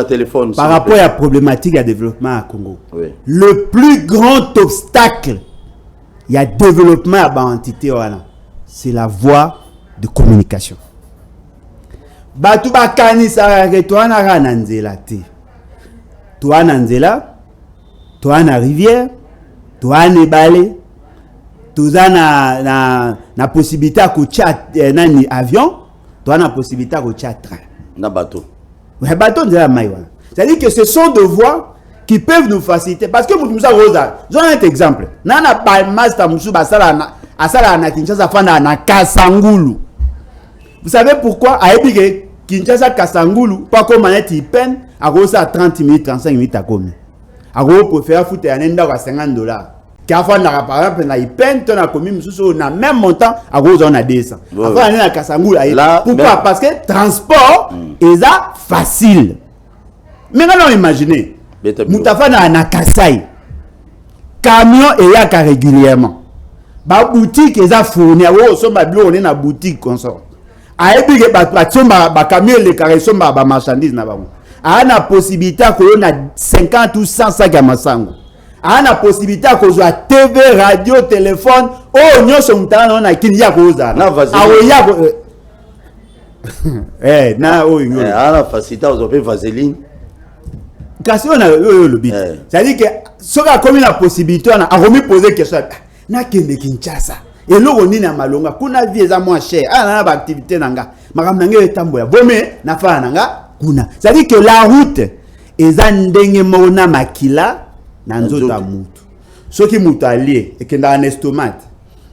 téléphone par rapport à problématique à développement à Congo oui. Le plus grand obstacle il y a développement à ba entité wana c'est la voie de communication batu bakanisa ke toana kana nzela te toana nzela toana rivière toana balé tozana na possibilité à chat nani avion toana possibilité à chat train na bateau ouais bateau nzela mai wana c'est-à-dire que ce sont deux voies qui peuvent nous faciliter parce que mutuza rosa j'en ai un exemple nana ba master musu basala na Kinshasa fana na Kasangulu. Vous savez pourquoi aebike Kinshasa Kasangulu pas comme manette peine à cause à 30 minutes 35 minutes à comme a gros préfère foutre un enda à $50 car fana par exemple na peine ton a commis mususu na même montant à cause on a 200 enfin na Kasangulu pourquoi parce que transport est facile mais non imaginez mutafana na Kasai camion et ya régulièrement ba boutique eza fourni awo somba bilo on na boutique consort ayebi ke ba somba ba camion le carré somba ba marchandise na bango ana possibilité ko na 50 ou 100 sacs ya masango ana possibilité ko zo TV radio téléphone o nyoso mtana na kini ya ko za awo ya ko na o yo ana facilité aux opé vaseline kasi on a le bit c'est à dire que soka comme la possibilité on a remis poser question na kende Kinshasa eloko nini na malonga kuna vie eza moins cher na ba activité nanga makambo nanga etamboya bome na fa nanga kuna c'est dire que la route eza ndenge mona makila na nzota mutu soki mutu alie ekenda na estomac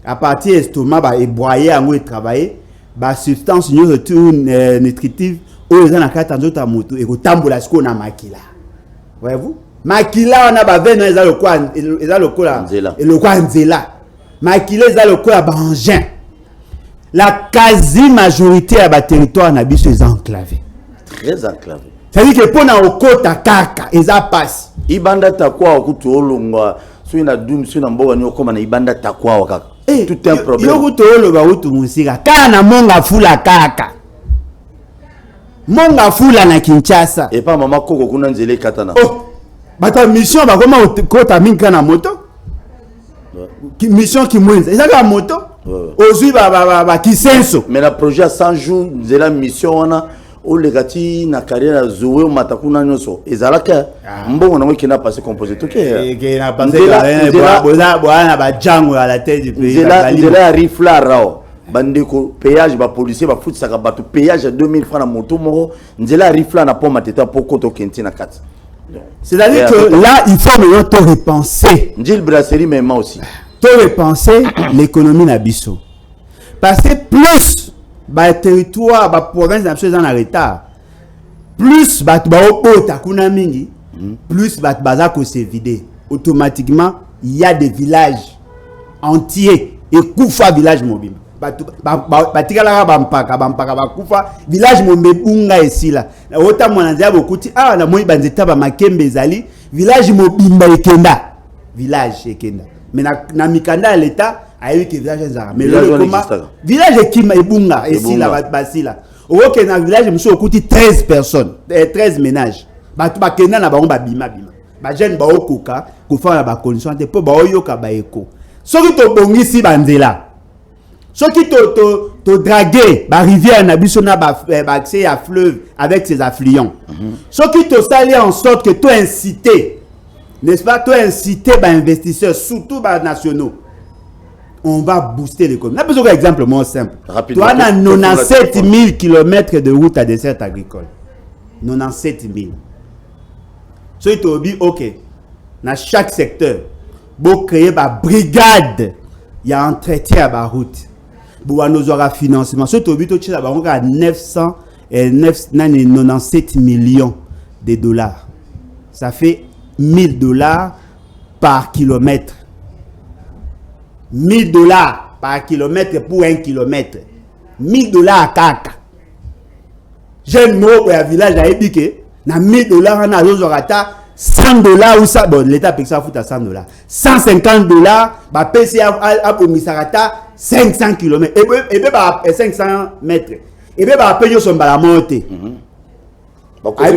à partir estomac ba eboyer yango et travailler ba substance nutritive o eza na kata nzota mutu ekotambola siko na makila voyez-vous makila on a ba veno eza le quoi nzela makila eza le quoi ba engin. La quasi-majorité à ba territoire na biso est enclavé. Très enclavé. C'est-à-dire que pour na okota kaka eza passe. Ibanda takwa okutu olongwa so ina dum so na mboga ni okoma na ibanda takwa kaka. Tout un problème. Yo kutu oloba utu musika kana monga fula kaka. Monga fula na Kinshasa. Et pas maman koko kuna nzele katana. Oh. Bata mission ba koma kota minka na moto. Mission qui mwenza. Eza ka moto. Ozui ba kisenso. Mais la projet à 100 jours nzela mission wana o legati na carrière zoé o matakuna nyoso. Ezalaka mbongo na kina passer compositeur ke. Ke na passer boza ba jango à la tête du pays. Nzela rifla rao. Bandeko péage ba policier ba foot saka bato péage à 2000 francs na moto moko nzela rifla na poma teta poko to kenti na 4. C'est-à-dire que là il faut maintenant tout repenser. Ndil brasserie même aussi. Tout repenser l'économie na biso. Parce que plus ba territoire ba province na biso en retard. Plus ba opota kuna mingi, plus ba baza ko se vider. Automatiquement, il y a des villages entiers et kufa village mobile. Batikala bampaka bakufa village mobunga esila ota mwananzia bokuti na moi banzeta ba makembe ezali village mobimba ekenda village ekenda mais na mikanda l'état ayebi que village ezara mais le comment village ekima ebunga esila basila oke na village muso okuti 13 personnes 13 ménages batu bakenda na bango babima ba jeune ba okoka ko faire ba condition te po ba oyoka ba eko soki to bongisi banzela. Ce qui te draguer, la rivière n'a pas accès à fleuve avec ses affluents. Ce qui te sali en sorte que tu incité, n'est-ce pas, tu incité les investisseurs, surtout les nationaux. On va booster l'économie. On a besoin d'un exemple moins simple. Tu as 97 000 km de route à dessert agricole. 97 000. Ce qui te dit, ok, dans chaque secteur, pour créer une brigade, il y a un entretien à la route. Pour nous aura financement. Ce qui est à 997 millions de dollars. Ça fait 1000 dollars par kilomètre. 1000 dollars par kilomètre pour 1 kilomètre. 1000 dollars à Kaka. J'ai un mot pour un village à Ebike. Na 1000 dollars, on a 100 dollars ou ça. Bon, l'État paye ça à 100 dollars. 150 dollars, bah, PC à Bomisarata, 500 km. Et bien, 500 mètres. Et bien, bah, paye son balamonte. Et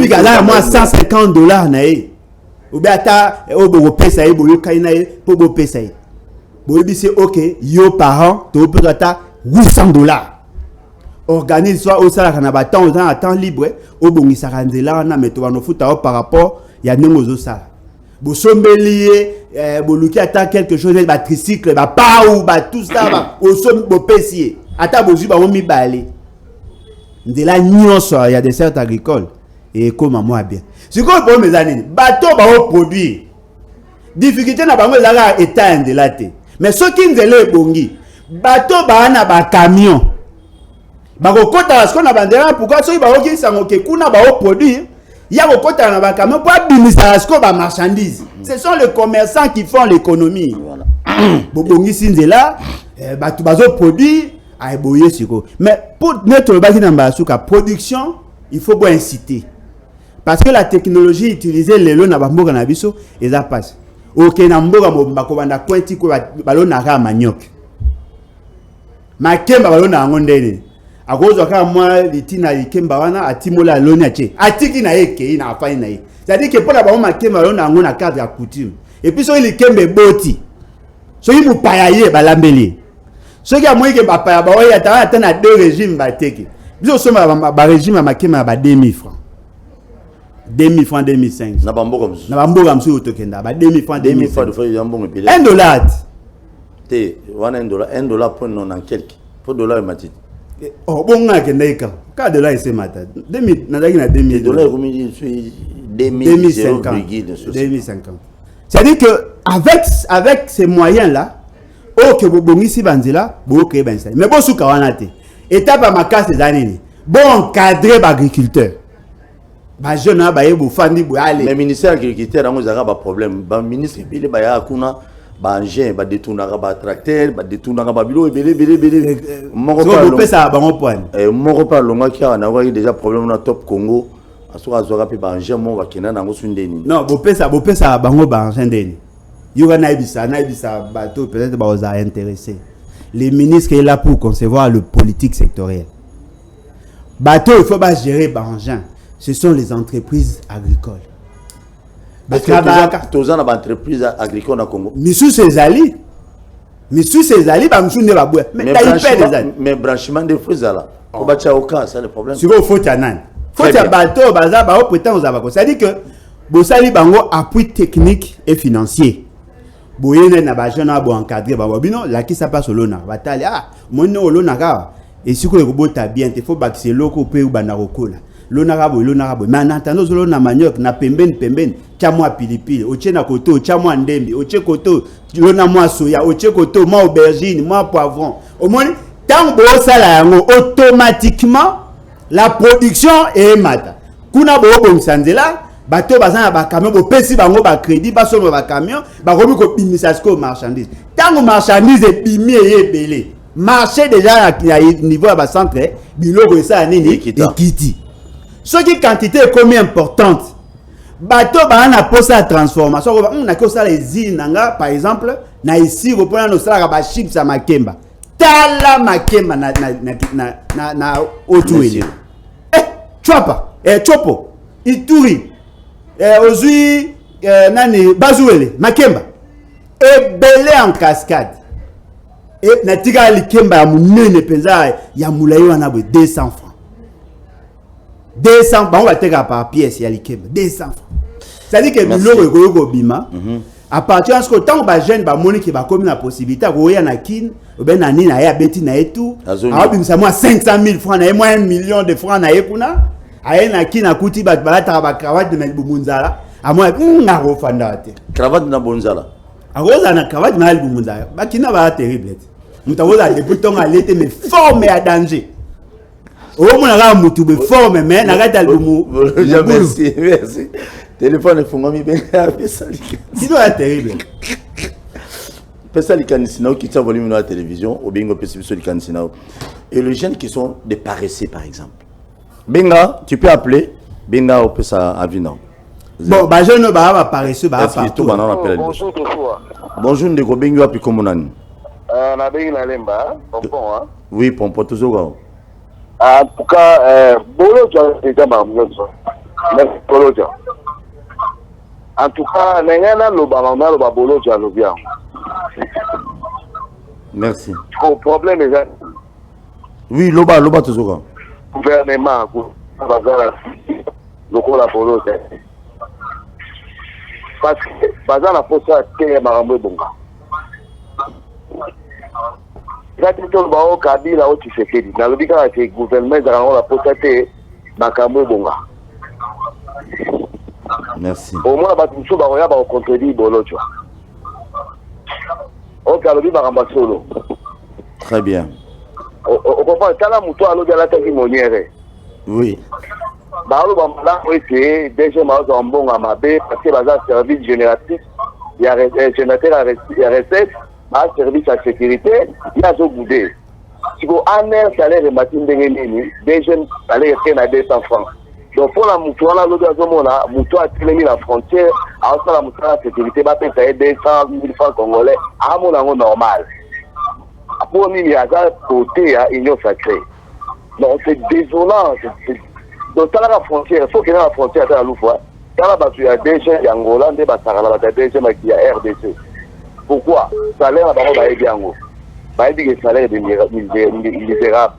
puis, là, moi, 150 dollars, ou bien, au PSA, au Kainaï, pour au PSA. Bon, c'est ok, yo par an, tu peux avoir 800 dollars. Organise soit au salaire, on a temps libre, au bon, ça rend là, on a mis tout en foot par rapport. Il y a nos autres ça. Vous sommelier, vous lookez à quelque chose, bah tricycle, bah pas ou bah tout ça, bah au somme vous pessier. Attends vous bah on mi balé. De la nuance, il y a des certes agricoles et comme moi bien. Ce qu'on peut mes années, bateau bah au produit. Difficulté n'a pas moi là état de la té. Mais ce qui nous est bongi, bateau bah na bah camion. Bah au côté là ce qu'on a bandera pourquoi ceux bah ok ça ok kuna bah au produit. Il y a beaucoup de camions pour administrer la marchandise. Ce sont les commerçants qui font l'économie. Bon, ici, là, tout le produit, mais pour mettre le bas dans la production, il faut bien inciter. Parce que la technologie utilisée, les lots n'abamboka na biso, et ça passe. Ok, n'amboka mbakobanda kwenti ko balon na manioc. Makemba balon na ngondene. A cause de ça, moi, les tina likemba wana atimola loni ache. Atiki na eke na afai na ye. C'est-à-dire que pour la bama makemba lona ngona cadre à coutume. Et puis so likembe boti. So yi mupayaye balambeli. So ki amoyi ke bapaya ba oya ta na deux régimes ba teke. Biso so ba régime makemba ba 2000 francs. 2000 francs 2005. Na bambo comme ça. Na bambo comme ça otokenda ba 2000 francs 2000 francs de fois yambongo pile. $1. Te, wana $1 pour non en quelque. Pour dollar matite. Oh, bon, on a $1 dollar c'est matin. 2000, na dagi na 2000 dollars comme 2050. C'est-à-dire que avec ces moyens là, que vous bongisi banzela, vous créez ben ça. Mais bon sous kawanate. Étape à ma casse des années. Bon encadrer l'agriculteur. ba jeune ba yebo fandi bo aller mais ministère agriculture on a ba problème ba ministre bile ba ya kuna ba engin ba détourner ba tracteur ba détourner ba bilo belé moko pas le pesa ba mon point moko pas longa ki on a déjà problème na top Congo asoka zoka pe ba engin mo ba kena na ngo sundeni non bo pesa bango ba engin deni yoga na ibisa bateau peut-être ba osa intéressé les ministres est là pour concevoir le politique sectoriel bateau il faut pas gérer ba engin ce sont les entreprises agricoles. Parce que tous les entreprises agricoles au Congo. Monsieur Césali, bah monsieur ne va boire. Mais branchement de fruits là. Au bâtiment au cas, c'est le problème. Si vous faut t'anan, faut t'y bateau, bazar, bah au prétend aux avocats. Ça dit que Bossali bango appui technique et financier. Boyene na ba jeune abo encadré ba bino la qui ça passe au lona. Batali mon no lona ka. Et si ko robota bien, il faut baxer loko pe ou banarokola. L'onarabo, mais en attendant, l'on a manioc, na pemben, tchamo pilipili, oche na koto, tchamo ndembi, oche koto, l'on a moi soya, oche koto, moi aubergine, moi poivron. Au moins, tant que ça là, automatiquement, la production est mata. Kuna bo bon sanzela, bateau bazan ba camion, bo pesi bango ba crédit, ba solo ba camion, ba robi ko pimisasko marchandise. Tant que marchandise est pimi et belé, marché déjà à niveau à ba centre, biloko ça nini, ekiti. Ce qui quantité est combien importante. Bateau ba na posa transformation. On a que ça les îles nanga par exemple na ici vous prenez nos salaires ba chips à makemba. Tala makemba na otueli. Chapa chopo ituri ozui nani bazuele makemba et belé en cascade. Et na tika likemba ya munene penza ya mulayi wana bo 200 francs. 200 on va faire par pièce il y a likemba 200 francs. C'est-à-dire que le logo bima à partir de ce temps ba jeune ba moni qui ba comme la possibilité ko ya na kin ou ben na ni na ya beti na etu a bimisa moi 500 000 francs na moi 1 million de francs na ekuna a na kin na kuti ba ta ba cravate de melbunzala a moi ngaro fanda te cravate na bonzala a roza na cravate na melbunzala ba kina ba terrible mutawoza de bouton à l'été mais formé à danger. Oh mon ara mutu be forme mais na gata albumu. Merci. Téléphone est fongami ben ça. C'est doit être terrible. Pesa likanisina qui tient volume de la télévision au bingo pesa likanisina. Et les jeunes qui sont des paresseux par exemple. Benga, tu peux appeler Benga au pesa avina. Bon, ba jeune ba paresseux ba partout. Bonjour de fois. Bonjour ndeko benga api komonani. Na bengi na lemba, pompon hein. Oui, pompon toujours. En tout cas, Bolo déjà mais Bolo. En tout cas, n'engana l'obama le Bolo le bien. Merci. Le problème est oui, loba toujours. Gouvernement, le coup la Bolo. Parce que bazar la poste à marambo bonga. Gratitude bao Kabila au Tshisekedi. Na lobika ke gouvernement za la potate makambo bonga. Merci. Au moins ba tsusu ba ya ba contredire Bolocho. O ka lobi ba kamba solo. Très bien. O comprend kala muto alo de la taki moniere. Oui. Ba lo ba mala o ete déjà ma zo mbonga mabe parce que baza service génératif ya générateur à recette. Un service à sécurité, il y a ce goudé. Si vous avez un salaire de matin de des jeunes salaires à 200 francs. Donc pour la moutoua, là, l'autre là, moutoua a télé la frontière, à la moutoua la sécurité, va payer 200 000 francs congolais, à mon angle normal. Pour nous, il y a un côté à union sacrée. Donc c'est désolant. Donc dans la frontière, il faut qu'il y ait la frontière à la loufoua. Quand il y a des jeunes d'Angola, il y a des jeunes qui a RDC. Pourquoi? Salaire à Baro Baïdiango. Baïdi est salaire misérable.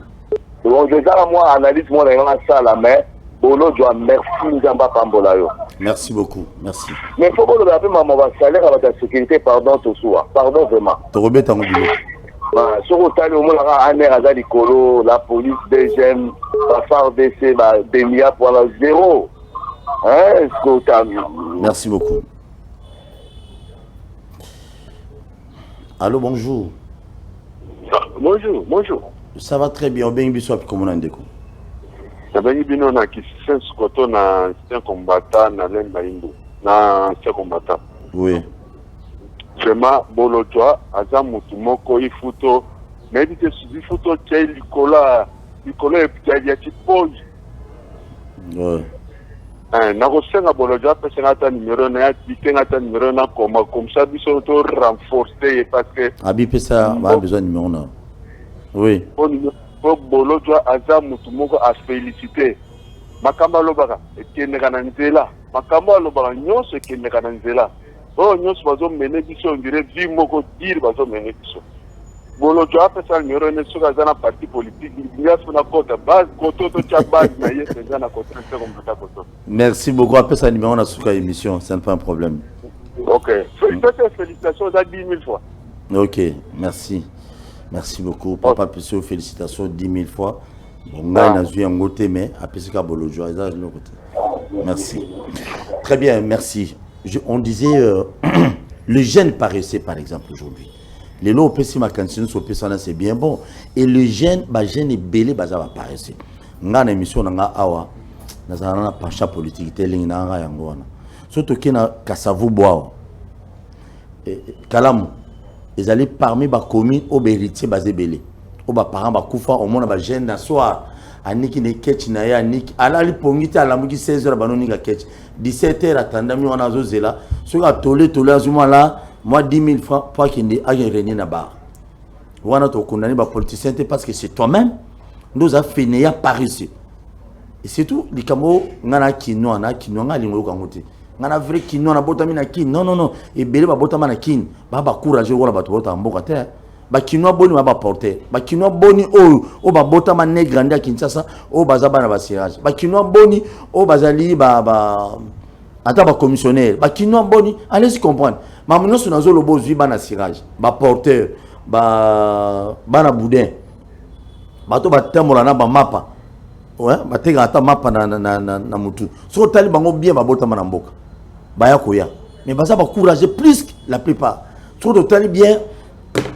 Donc, je dis à moi, analyse moi dans la salle, mais Bolo doit merci Nzamba Pambolayo. Merci beaucoup, merci. Mais il faut que le rappel, maman, va salaire avec la sécurité, pardon, tout ça. Pardon vraiment. Tu remets ton boulot. Sur le talent, on a un air à Zalikolo, la police, des jeunes, la FARDC, des milliards pour la zéro. Hein, merci beaucoup. Allô, bonjour. Bonjour. Ça va très bien. Bien, bisous, comment on a nabengi bino na Kisisen Sokoto na ancien combattant na Lemba Indo na ancien combattant. Oui. Vraiment Bolodjoa aza mutu moko ifuto medite subi futo tche likola ya tipoi. Ouais. Na kosenga Bolodjoa pesa ngata numéro na ya ngata numéro na koma comme ça biso to renforcer parce que Abi pesa va besoin de numéro na. Oui. Pour Bolodjoa aza mutu moko a féliciter. Makamba lobaka ekendeka na nzela. Makamba lobaka nyonso ekendeka na nzela. Oh nyonso bazo mene biso ngire vi moko dire bazo mene biso. Bolodjoa pesa numéro ne soka zana parti politique ngia funa kota base koto to cha base na yese zana kota comme ça koto. Merci beaucoup. Après ça numéro na suka émission, c'est pas un problème. OK. Félicitations à 10 000 fois. OK, merci. Merci beaucoup. Papa Pesso, félicitations 10 000 fois. Bon, on a un côté, mais après ce cas, Bolodjoa, merci. Très bien, merci. On disait le jeune paresseux, par exemple, aujourd'hui. Les lots pessi ma cantine sur personnel c'est bien bon. Et le jeune, jeune est belé, va paresseux. On a une émission dans la awa, dans un penchant politique, telling na nga yangwana. Surtout qu'il na kasavu bois. Kalamu. Ils allaient parmi les communes au héritier basé belé. Au parents ba kufa au monde ba jeune na soir. Aniki ne ketch na ya aniki. Ala li pongita ala muki 16h banoni ga ketch. 17h atandami wana zozela. So ka tolé azuma là, moi 10 000 francs pour qu'il ne aille renier na bar. Wana to condamné ba politicien parce que c'est toi-même nous a fait néa par ici. Et c'est tout les camo ngana kino na kino ngali ngo kangote. Ngana vrai kino na botami na kin. Non et belé ba botama na kin. Ba courage wala ba to bota mboka te. Ba kino boni ba porter. Ba kino boni o ba botama ne grande Kinshasa o bazaba na ba sirage. Ba kino boni o bazali ba ata ba commissionnaire. Ba kino boni allez-y comprendre. Mamuno so nazo lobo zui ba na sirage. Ba porteur ba na boudin. Ba to ba temola na ba mapa. Ouais, ba tega ata mapa na mutu. So tali bango bien ba botama na mboka. Baya koya. Mais baza ba courage plus la plupart. Trop de tali bien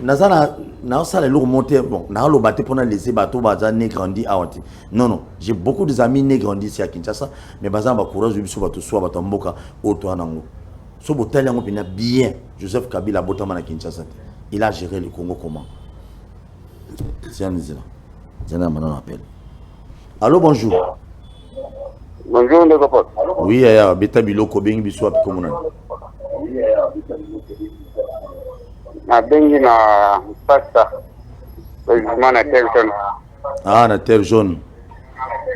nazana na ça les lourds monter bon na lo baté pour laisser bateau baza né grandi à Wanti. Non, j'ai beaucoup d'amis né grandi ici à Kinshasa mais baza ba courage biso bato soit bato mboka auto anango. So botali yango bina bien Joseph Kabila botama na Kinshasa. Il a géré le Congo comment? C'est un zéro. C'est un maintenant appel. Allô, bonjour. Bonjour, les copains. Oui, Beta Biloko, Bing Biswap, comment on a bengi na pasta. Na terre jaune. Ah, na terre jaune.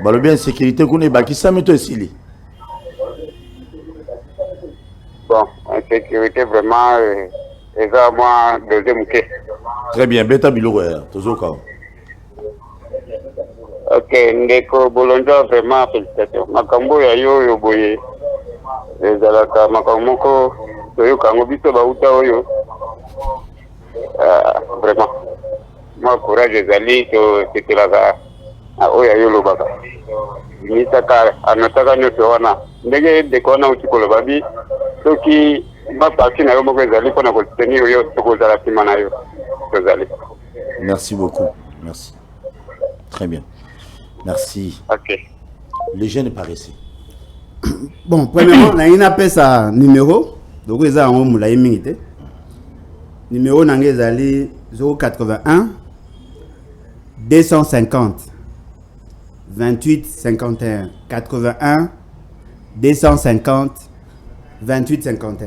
Balo bien sécurité, qu'on est baki, ça me ici. Bon, en sécurité, vraiment, et ça, moi, deuxième quai. Très bien, Beta Biloko, Tozoka. Ok, ndeko Bolodjoa vraiment félicitations. Makambo ya yo boye. Ezalaka makamoko toyo kango biso bauta oyo. Vraiment. Moi courage ezali to tetelaka oya yo lobaka. Nisaka anataka nyoto wana. Ndenge ndeko na utikolo babi soki ma parti na yo moko ezali pona ko tenir yo tokozala sima na yo. Tozali. Merci beaucoup. Merci. Très bien. Merci. Ok. Les jeunes paresseux. Bon, premièrement, on a une appel ça numéro. Donc, ils ont un minute. Numéro est 081 250 28 51. 81 250 28 51.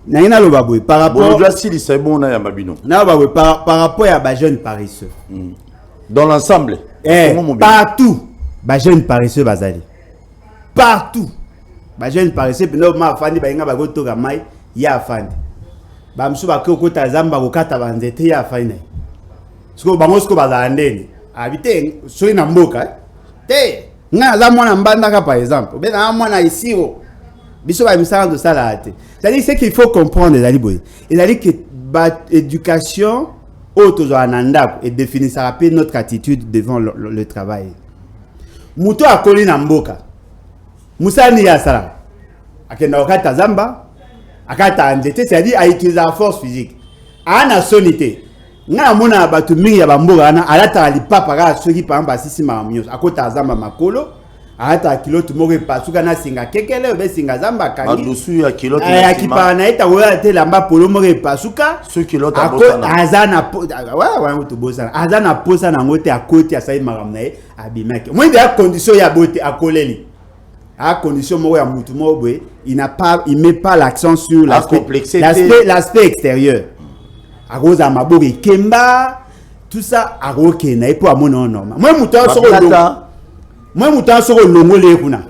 Naina Lobaboué, par rapport. C'est bon, on a Mabino. Par rapport à les jeunes paresseux. Dans l'ensemble. Partout, les jeunes paresseux bazali. Partout, les jeunes paresseux. Puis nous, ma fandi, bainga bagoto gamai, ya fandi. Bamsu bakoko tazamba kokata banzete ya fandi. Siko bangosko bazandeni. Habite soi na mboka. Te, nga za mwana mbandaka par exemple. Ben na mwana isiro. Biso ba misala de ça là. C'est-à-dire ce qu'il faut comprendre les aliboy. Il a dit que l'éducation et définir ça rappelle notre attitude devant le travail. Muto a collé na mboka. Musa ni ya sala. Akenda wakata zamba, akata andete, c'est-à-dire à utiliser la force physique. Ana sonité. nga mona batu mingi ya bamboka na alata lipapa ka soki par exemple sisi mamio akota zamba makolo alata kilote moko pasuka na singa kekele be singa zamba kangi adusu ya kilote ya kipa na eta oya te lamba polo moko pasuka ce kilote abosana azana ouais to bosana azana posa na ngote akoti asai makamna e abimaki moi de condition ya beauté akoleli à condition moko ya mutu moko il met pas l'accent sur l'aspect extérieur. À cause de ma boue kemba, tout ça à roke na et pour amona normal. Moi muta soko longo le kuna.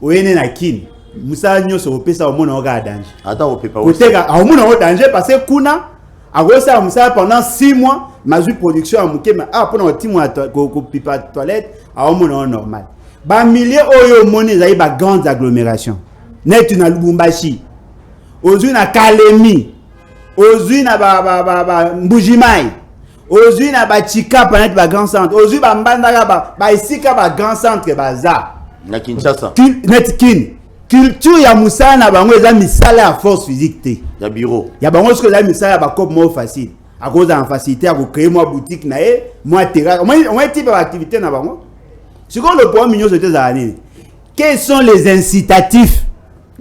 Oyene na kin. Musa nyoso opesa omona oga danger. Ata opepa aussi. Oteka omona o danger parce que kuna à gosa musa pendant 6 mois ma production a muke pendant 10 mois ko pipa toilette a omona normal. Ba milliers oyo moni za ba grandes agglomérations. Net na Lubumbashi. Ozu na Kalemi. Ozu na ba Mbujimai. Ozu na ba Chikapa net ba grand centre. Ozu ba Mbandaka ba isika ba grand centre baza. Na Kinshasa. Net kin. Culture ya musala na bango eza misala ya force physique te. Ya bureau. Ya bango ce que la misala ba cop mo facile. À cause de la facilité à créer moi boutique na moi terrain. Moi type d'activité na bango. Ce qu'on le point mignon c'était années. Quels sont les incitatifs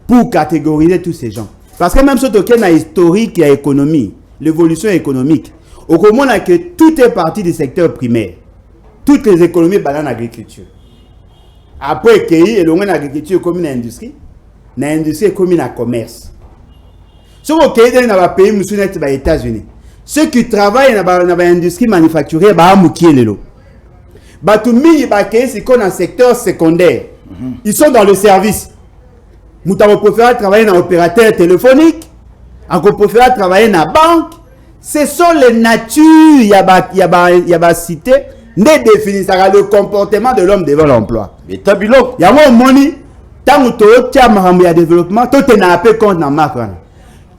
pour catégoriser tous ces gens? Parce que même ce token a historique et économie, l'évolution économique, au commun que tout est parti du secteur primaire. Toutes les économies basent en agriculture. Après qu'il y ait l'agriculture comme une industrie, l'industrie comme un commerce. Ce qu'on a dans le pays musulman aux États-Unis, ceux qui travaillent dans l'industrie manufacturière, c'est qu'on a un secteur secondaire. Ils sont dans le service. Nous préférons travailler dans l'opérateur téléphonique. On préfère travailler dans la banque. Ce sont les natures, il y a cité, ne définissent le comportement de l'homme devant l'emploi. Mais tabilo. Il y a un money, tant que tu as un développement, tu as un peu compte dans la marque.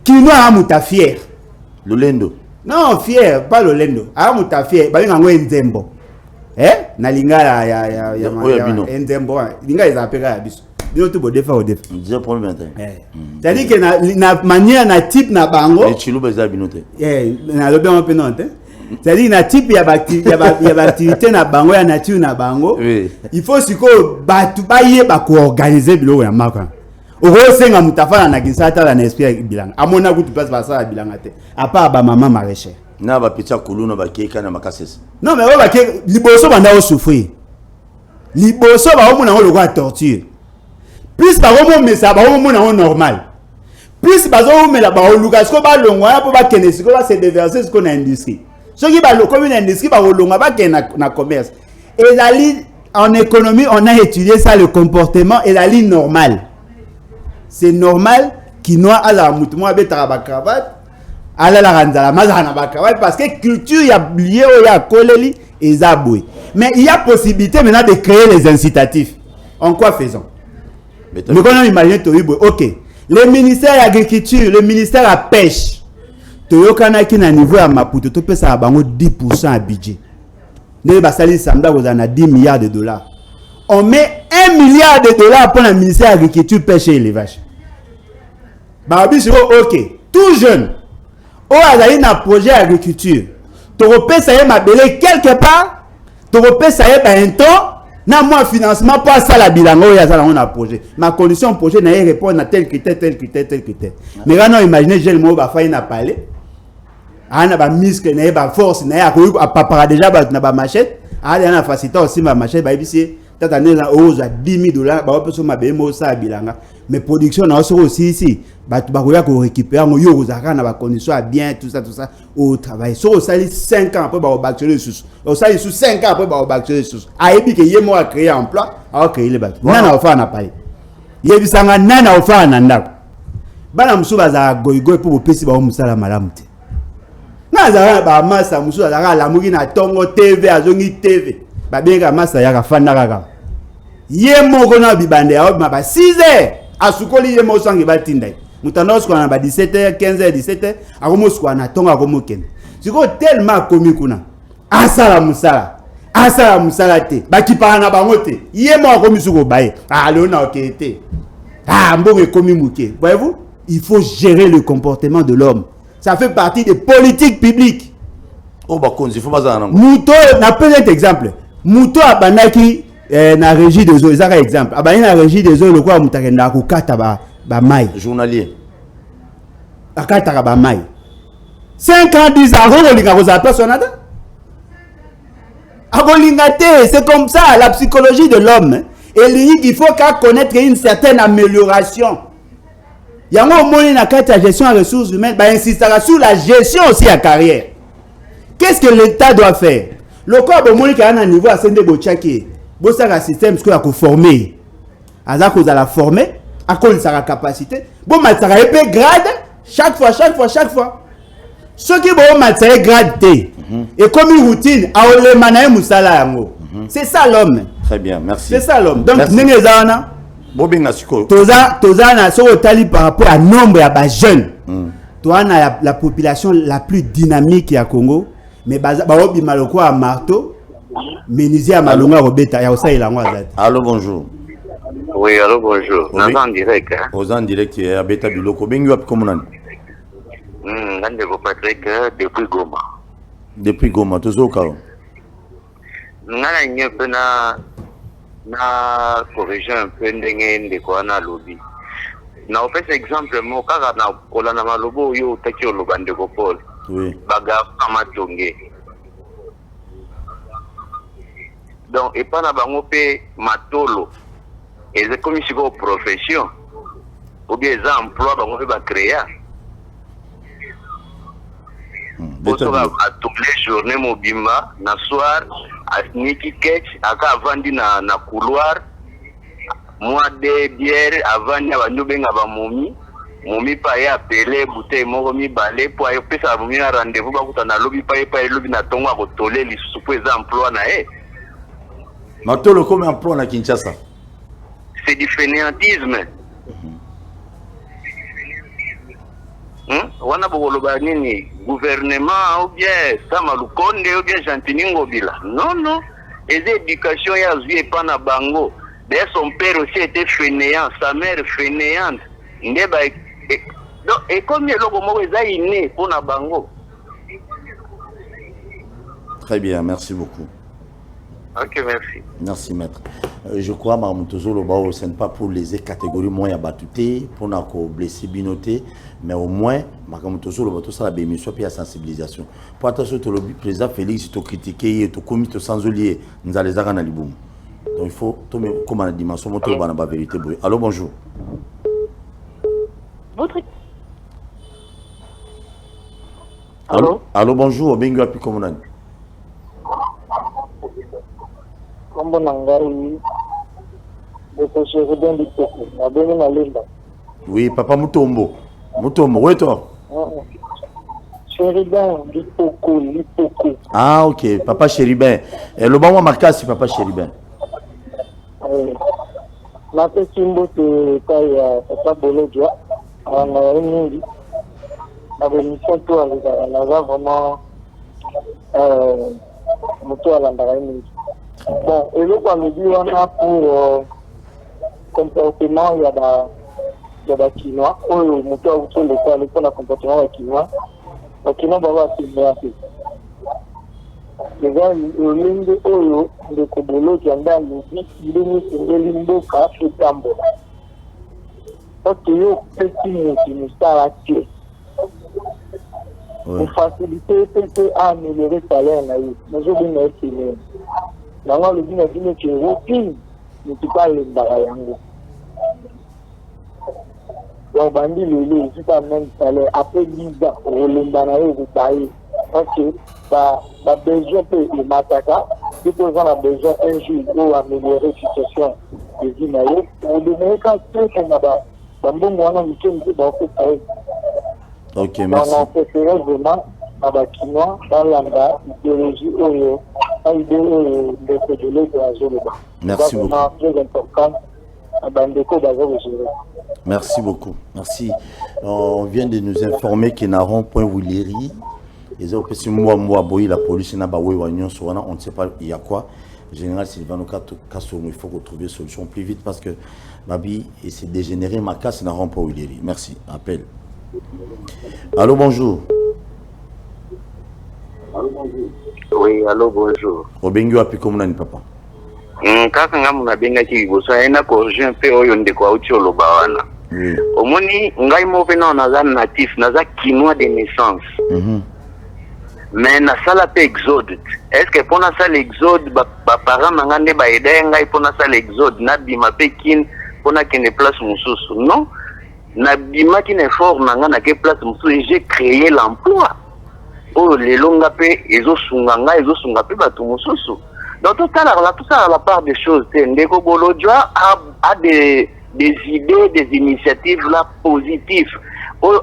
Qui nous a fier. Le lendo. Non, fier, pas le lendo. A fier, il y a un nzembo. Na lingala ya nzembo. Lingala is appelé à bis. Nous tout beau au défi. Déjà problème maintenant. C'est-à-dire que na manière na type na bango. Et chilo beza binote. Na lobe on peut non. C'est-à-dire na type ya activité na bango ya nature na bango. Il faut siko batu baye ba ko organiser bilo ya maka. Okosenga mutafana na kisata la esprit bilanga. Amona kutu place ba ça bilanga te. A part ba maman maraîcher. Na ba petit kuluna ba keka na makasese. Non mais on va que liboso banda o souffrir. Liboso ba o mona o lokwa torture. Plus ba o mo ça ba o mona o normal. Plus ba o me la ba o luka sko ba longwa po ba kenesi ko ba se déverser ce qu'on a industrie. Ce qui ba lo comme une industrie ba o longwa ba ken na commerce. Et la ligne en économie on a étudié ça le comportement et la ligne normale. C'est normal qui noie à la mutumo abeta ba cravate. Ala la ranzala mazana bakawai parce que culture ya lié au ya koleli et zaboué. Mais il y a possibilité maintenant de créer les incitatifs. En quoi faisons? Mais quand on imagine OK, le ministère de l'agriculture, le ministère de la pêche. Toyokana ki na niveau ya Maputo to pesa bango 10% à budget. Ne ba sali samda ko na 10 milliards de dollars. On met 1 milliard de dollars pour le ministère de l'agriculture, pêche et élevage. Ba biso OK, tout jeune oh, il y a un projet d'agriculture. Tu repères ça y est quelque part. Tu repères ça y est un temps. Na moi financement pour ça la bilan. Oh, il y a ça on a projet. Ma condition projet n'a répondre à tel critère, tel critère, tel critère. Mais quand on imagine j'ai le mot va faire na parler. Ana ba muscle n'a ba force n'a a papa déjà ba na ba machette. Ah il y a na facilité aussi ma machette ba ici. Tata neza ose à $10,000 ba peut ma bemo ça bilanga. Mais production na aussi ici. Ba koya ko récupérer ngo yo ozaka na ba condition bien tout ça au travail. So sali 5 ans après ba au bachelor sous. Au sali sous 5 ans après ba au bachelor sous. Ayebi ke yemo a créer emploi, a créer les bâtiments. Nana ofa na pale. Yebi sanga nana ofa na ndako. Bana musuba za goigoy pour pesi ba musala malamu te. Na za ba masa musuba za la mugi na tongo TV azongi TV. Ba benga masa ya kafanda kaka. Yemo ko na bibande ya ba 6h. Asukoli yemo sangi batinda. Mutanos kwa na ba 17h 15h 17h akomo kwa na tonga akomo ken. Siko tellement komi kuna. Asala musala te. Bakipa na bango te. Yemo akomi suko baye. Ah leona okete. Ah mbongo komi muke. Voyez-vous, il faut gérer le comportement de l'homme. Ça fait partie des politiques publiques. Oh, bah, il faut pas ça. Mouto, n'a pas un exemple. Mouto a banaki na régie des eaux, ça exemple. A banaki na régie des eaux, le quoi mutakenda ko kata ba mai. Journalier. A kata ba mai. 5 ans, 10 ans, on linga ko za personne. C'est comme ça la psychologie de l'homme. Et il faut qu'à connaître une certaine amélioration. Il y a un moment où la gestion des ressources humaines, bah, insistera sur la gestion aussi à carrière. Qu'est-ce que l'État doit faire? Le corps de mon qui a un niveau à Sende Bochaki, un système qui a formé. À ça qu'on a formé, à cause de sa capacité. Bon, mais ça a été grade chaque fois. Ceux qui vont mettre grade T. Et comme une routine, c'est ça l'homme. Très bien, merci. C'est ça l'homme. Donc, Nengezana, Tozana, par rapport à nombre de jeunes, Tozana la population la plus dynamique à Congo, mais Baobi Maloko à marteau, Ménisi à Malonga Robeta, Yaosa et la Moazat. Allô, bonjour. Oui, allô, bonjour. On est en direct. Aux en direct, il y a Beta Biloko. Bengu ap komunan. Patrick depuis Goma. Depuis Goma, toujours au cas. Ngana nyepe na corriger un peu ndenge ndeko na lobby. Na office exemple mo kaka na kola na malobo yo taki oloba ndeko Paul. Oui. Baga kama tonge. Donc et pas na bango pe matolo. Et c'est comme si go profession. Ou bien ça emploi bango pe ba créer. À toutes les journées mobimba na soir à niki ketch aka avandi na couloir moi de bière avandi abandu benga ba momi pa ya appeler bouteille moko mi balé pour ayo pesa momi na rendez-vous ba kutana lobi pa lobi na tongo ko tolé li supo za emploi na matolo comme emploi na Kinshasa. C'est du fainéantisme. Wana bokoloba nini gouvernement ou bien Sama Lukonde ou bien Jantiningo Bila. Non. Et l'éducation ya zui pas na bango. D'ailleurs son père aussi était fainéant, sa mère fainéante. Ndeba donc et comme le logo mo eza inné pour na bango. Très bien, merci beaucoup. Ok, merci. Merci, maître. Je crois que ce n'est pas pour les catégories moins abattues, pour nous blesser, binoter, mais au moins, ça la bémission et la sensibilisation. Pour attention, le président Félix, il critiqué, il commis sans oublier, nous allons les avoir dans le boom. Donc il faut, comme on a dit, la vérité. Allô, bonjour. Allô, bonjour. Bingo à plus comme on a dit. Oui, papa Mutombo. Mutombo, où est toi? Chéribin, Lipoko. Ah, ok, papa Chéribin. Et le bon Makasi, papa Chéribin. Ma petite mbote kaya papa Bolodja. On a une mission tout à l'heure. On a vraiment moto à l'endroit. Bon, et le quoi me dit on a pour comportement il y a des Chinois ou le moto autour de quoi le comportement des Chinois. Les Chinois va se mettre. Les gars, le ligne oyo de Kobolo qui a dans le but il est le limbo ka Tambo. Parce que yo petit nous start actif. Pour faciliter à améliorer le salaire là, mais je vais mettre dans le but de dire que routine ne peut pas le barayango. Donc bandi le c'est pas même salaire après 10 ans au lembanayo vous payer parce que bah besoin peut le massacre si on a besoin un jour pour améliorer la situation des Guinéens on devrait quand on a bah bon on a mis une dans ce ok, merci. On préfère vraiment à Bakinois dans l'anda idéologie oyo merci beaucoup. Merci beaucoup. Merci. On vient de nous informer qu'il n'a point Willeri. Et ça, la police n'a pas on ne sait pas il y a quoi. Général Sylvano Kassono, il faut trouver une solution plus vite parce que Babi s'est dégénéré. Ma casse n'a pas Willeri. Merci. Appel. Allô, bonjour. Oui, allô, bonjour. Obengi wapi komuna ni papa? Kaka nga muna benga ki liboso ena corriger un peu oyo ndeko auti oloba wana. Oui. Omoni ngai mo pena naza natif, naza kinois de naissance. Mais na sala pe exode. Est-ce que pour na sala exode ba parents nanga nde ba aider ngai pour na sala exode na bima pe kin pour na kene place mususu? Non. Na bima kin effort nanga na ke place mususu, j'ai créé l'emploi. Oh les longa pe ezosunga ngai ezosunga pe batu mususu. Donc tout ça à la part des choses, Ndeko Bolodjoa a des idées, des initiatives là positives.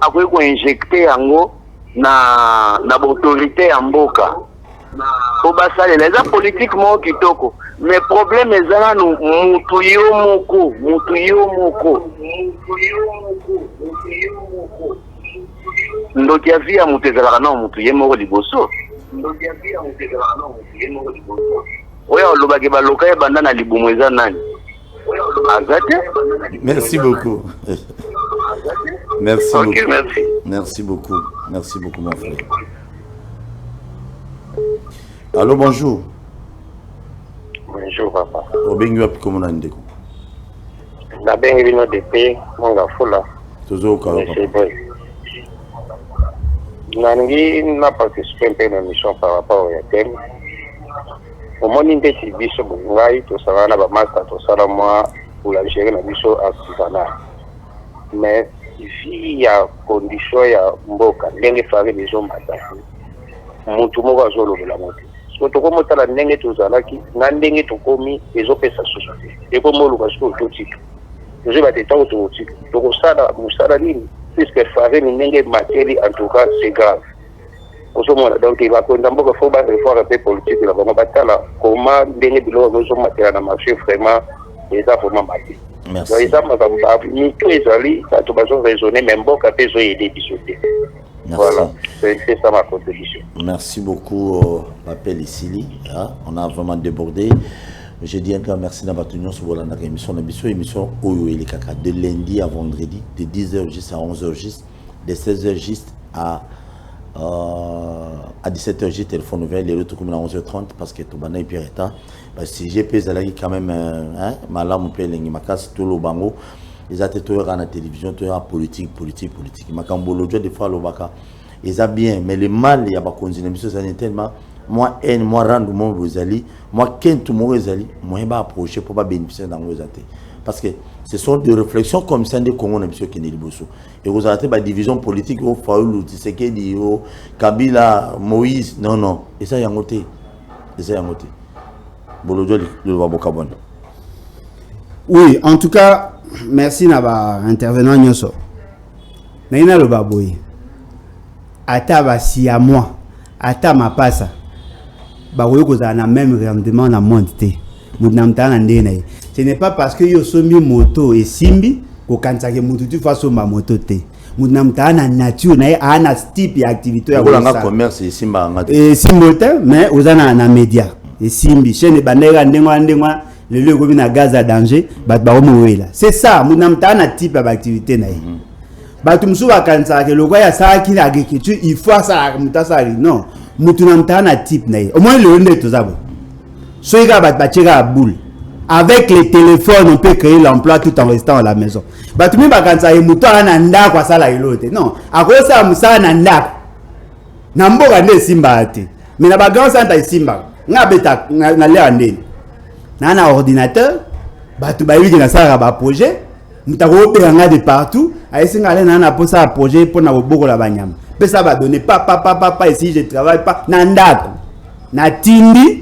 Après qu'on injecter en na autorité en boka. Au basa les politiquement kitoko. Mais problème est là nous mutuyo moko. Donc ya via mutezala na mutuye moko liboso. Oya olobaki baloka ya banda na libumu eza nani? Azate? Merci beaucoup. Merci Ok, beaucoup. merci. Merci beaucoup. Merci beaucoup mon frère. Allô, bonjour. Bonjour papa. Obengi wapi komuna ndeko? Na bengi bino depuis monga fula. Tozo ka Monsieur Boy. Nangi na participer un peu dans mission par rapport au thème. Au moins ndé ci biso ngai to sala na ba master to sala moi pour la gérer na biso artisanat. Mais ici ya condition ya mboka ndenge fare les hommes batasi. Mutu moko azolobela moto. Soto ko motala ndenge to zalaki na ndenge to komi ezopesa société. Eko molo parce que totika. Je vais te dire tout aussi. Donc ça là nini puisque fare ni ndenge materi en tout cas c'est grave. Donc il va condamner qu'il faut faire un peu politique là on va battre comment ndenge bilo nous matériel na marché vraiment les a vraiment battu. Merci. Donc ça m'a ni tout ezali ça tu besoin raisonner même bon capé zo aider bisoter. Voilà, c'est ça ma contribution. Merci beaucoup, l'appel ici. On a vraiment débordé. Je dis un grand merci à votre union sur la émission Oyo et les Kaka de lundi à vendredi, de 10h juste à 11h juste, de 16h juste à 17h juste, téléphone ouvert, les retours comme à 11h30 parce que tout le monde est pire état. Parce que si j'ai payé quand même, malam peut les makas tout le bango. Ils ont été à la télévision, tout à politique. Makambolo des fois le baka. Ils ont bien, mais le mal il y a pas continué. Monsieur ça n'est tellement moi haine, moi rendre mon Rosali, moi qu'un tout mon Rosali, moi il va approcher pour pas bénéficier dans Rosati. Parce que ce sont des réflexions comme ça des Congo na monsieur Keneli Bosso. Et vous avez la division politique au Faoulou, Tshisekedi, au Kabila, Moïse, non. Et ça y a noté. Bolojo le Wabokabon. Oui, en tout cas, merci naba intervenant nyoso. Naina lo baboy. Ata basi à moi, ata mapasa. Ba woyo ko za na même rendement na monde te. Mudnamta na ndene. Ce n'est pas parce que yo somi moto et simbi ko kansake mutu tu faso ma moto te. Mudnamta na nature na ana type ya activité ya ko commerce et simba ngati. Et simbote mais ozana na média. Et simbi chaîne bandera ndengwa le lieu comme na gaz à danger bat ba omoela. C'est ça mudnamta na type d'activité na. Batumsu bakansa ke lokwa ya saki na agriculture il faut ça mutasa non mutunamta na type na. Au moins le nde tozabo. Soiga batchega boule. Avec les téléphones, on peut créer l'emploi tout en restant à la maison. Batumi bakansa emuto ana ndako asala ilote. Non, akosa musala na ndako. Na mboka nde simba ate. Mais na bagan santa simba. Nga beta na le andeni. Na na ordinateur, batu ba yiki na sala ba projet, mutako opera de partout, ayesinga ale na posa projet pour na boboko la banyama. Pesa ba donner papa ici je travaille pas na ndako. Na tindi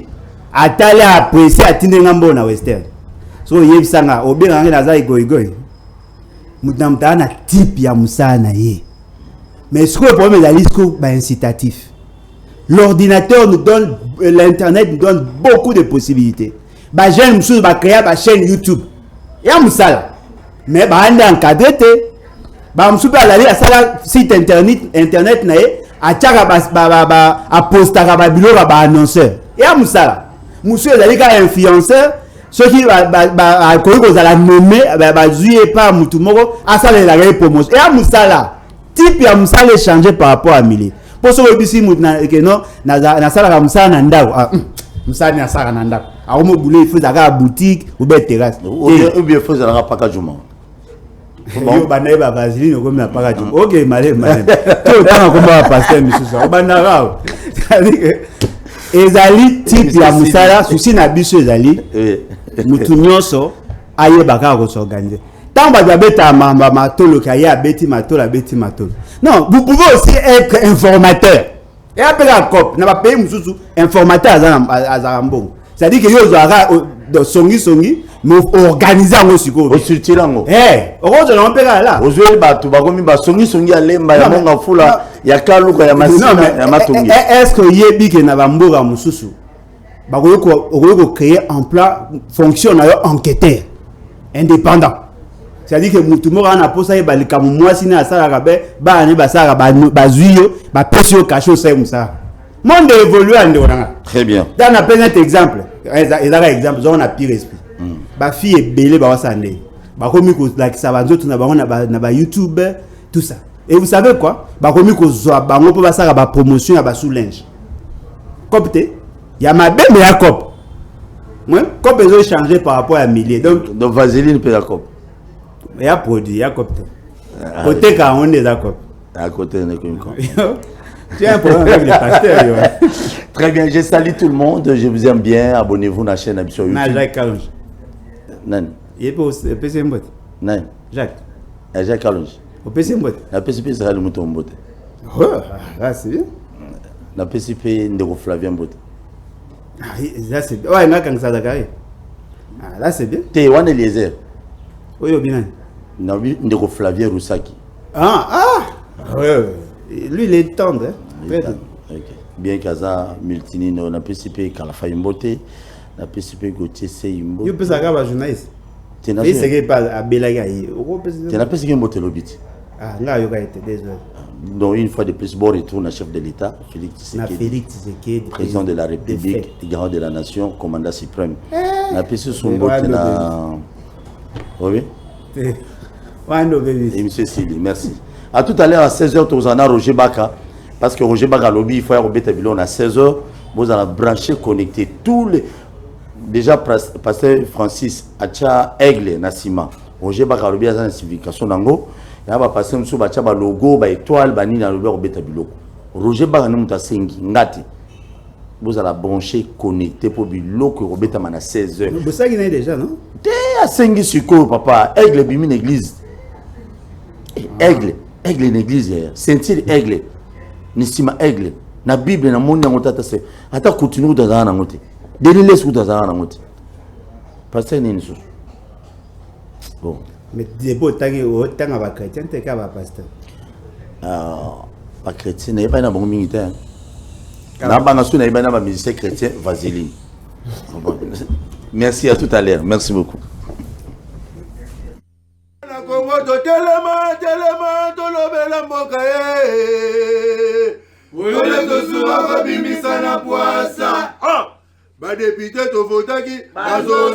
atale apprécier atinde ngambo na western so yebisanga obenga na za igoigoi mutamta na type ya musana ye mais ce que le problème est la liste incitatif. L'ordinateur nous donne, l'internet nous donne beaucoup de possibilités. Ba jeune musu ba créer ba chaîne YouTube ya musala mais ba ande encadré te ba musu ba la sala site internet na ye ataka ba apostaka ba bilo ba annonceur ya musala. Monsieur Zalika influenceur, ceux qui va la nommer, va jouer par Moutoumoro, à ça les promotion. Et à Moussala, type ya Moussala changé par rapport à Mili. pour ce que que non na sala comme ça na ndako musani na sala na ndako aomo boulé il faut à boutique ou bien terrasse ou bien faut ça pas juma yo banaye ba vaseline ko me pas juma OK malé tout temps ko ba pasteur monsieur ça banara ezali type ya musala souci na biso ezali mutu nyonso ayebaka ko s'organiser. Tant que non, vous pouvez aussi être informateur. Et après la COP, n'a pas payé mususu informateur à Zarambon. C'est-à-dire que yo zara de songi mais organiser en osiko. Osultirango. Heureusement on peut là. Ozwe batu bakomi ba songi alemba ya monga fula ya kaluka ya masina ya matongi. Est-ce que yebi que na bamboga mususu bakoyo créer emploi fonction na enquêteur indépendant. C'est-à-dire que tout le monde a posé les balles comme moi, si na sala rabe, ba ne ba sala ba zuyo, ba pesio cacho c'est comme ça. Monde évolue en dehors. Très bien. Dans un petit exemple, exemple, on a pire esprit. Ba fille est belle, ba wasande. Ba komi ko like ça va d'autres na ba YouTube, tout ça. Et vous savez quoi? Ba komi ko zo ba ngo ba sala ba promotion ya ba sous linge. Copte, il y a ma belle mais ya cop. Moi, cop ils changé par rapport à milliers. Donc vaseline peut la cop. Il y a produit, il y a copte. Côté quand on est d'accord. À côté on est comme Tu as un problème avec les pasteurs. Très bien, je salue tout le monde, je vous aime bien, abonnez-vous à la chaîne sur YouTube. Jacques Kalonge. Non. Il est au PC Mbot. Non. Jacques. Jacques Kalonge. Au PC Mbot. La PCP sera le mouton Mbot. Oh, là c'est bien. La PCP Ndeko Flavien Mbot. Ah, là c'est bien. Ouais, là quand ça d'accord. Ah, là c'est bien. T'es Wan Eliezer. Oui, bien. Ndeko Flavien Roussaki. Ouais. Lui il est tendre. Okay. Bien Kaza Multinino na PCP Kalafa Mbote, na PCP Gauthier Seyimbo. You peux savoir un journaliste. Tu n'as pas Belaga. Tu n'as pas ce que Mbote lobit. Ah, là il y a été désolé. Donc une fois de plus bon retour au chef de l'État, Félix Tshisekedi, président de la République, garant de la nation, commandant suprême. Na PCP son Mbote na. Oui. Et monsieur Sili, merci. À tout à l'heure à 16h, tu as Roger Baka. Parce que Roger Baka lobby, il faut avoir Bétabilon à 16h. Vous allez brancher, connecter tous les. Déjà, pasteur Francis Acha Aigle Nassima. Roger Baka lobby à la civilisation d'Ango. Il va passer un sous Bacha logo, ba étoile, bani na lobby au Bétabilon. Roger Baka nous a sengi ngati. Vous allez brancher, connecter pour bilo que Robert à 16h. Vous savez qu'il y a déjà, non? T'es à sengi suko, papa. Aigle bimi l'église. Aigle une église sentir aigle nisima aigle na bible na monde ngota se ata continue dans na ngote deni les kuta za na ngote pasteur ni niso bon mais des beaux tanga ba chrétien te ka ba pasteur pas chrétien n'est pas na bon militaire na banga suna ibana ba musicien chrétien vaseline. Merci, à tout à l'heure, merci beaucoup. Telema tolobela mboka oyole tosuka kobimisa na poasa badepite tovotaki bazo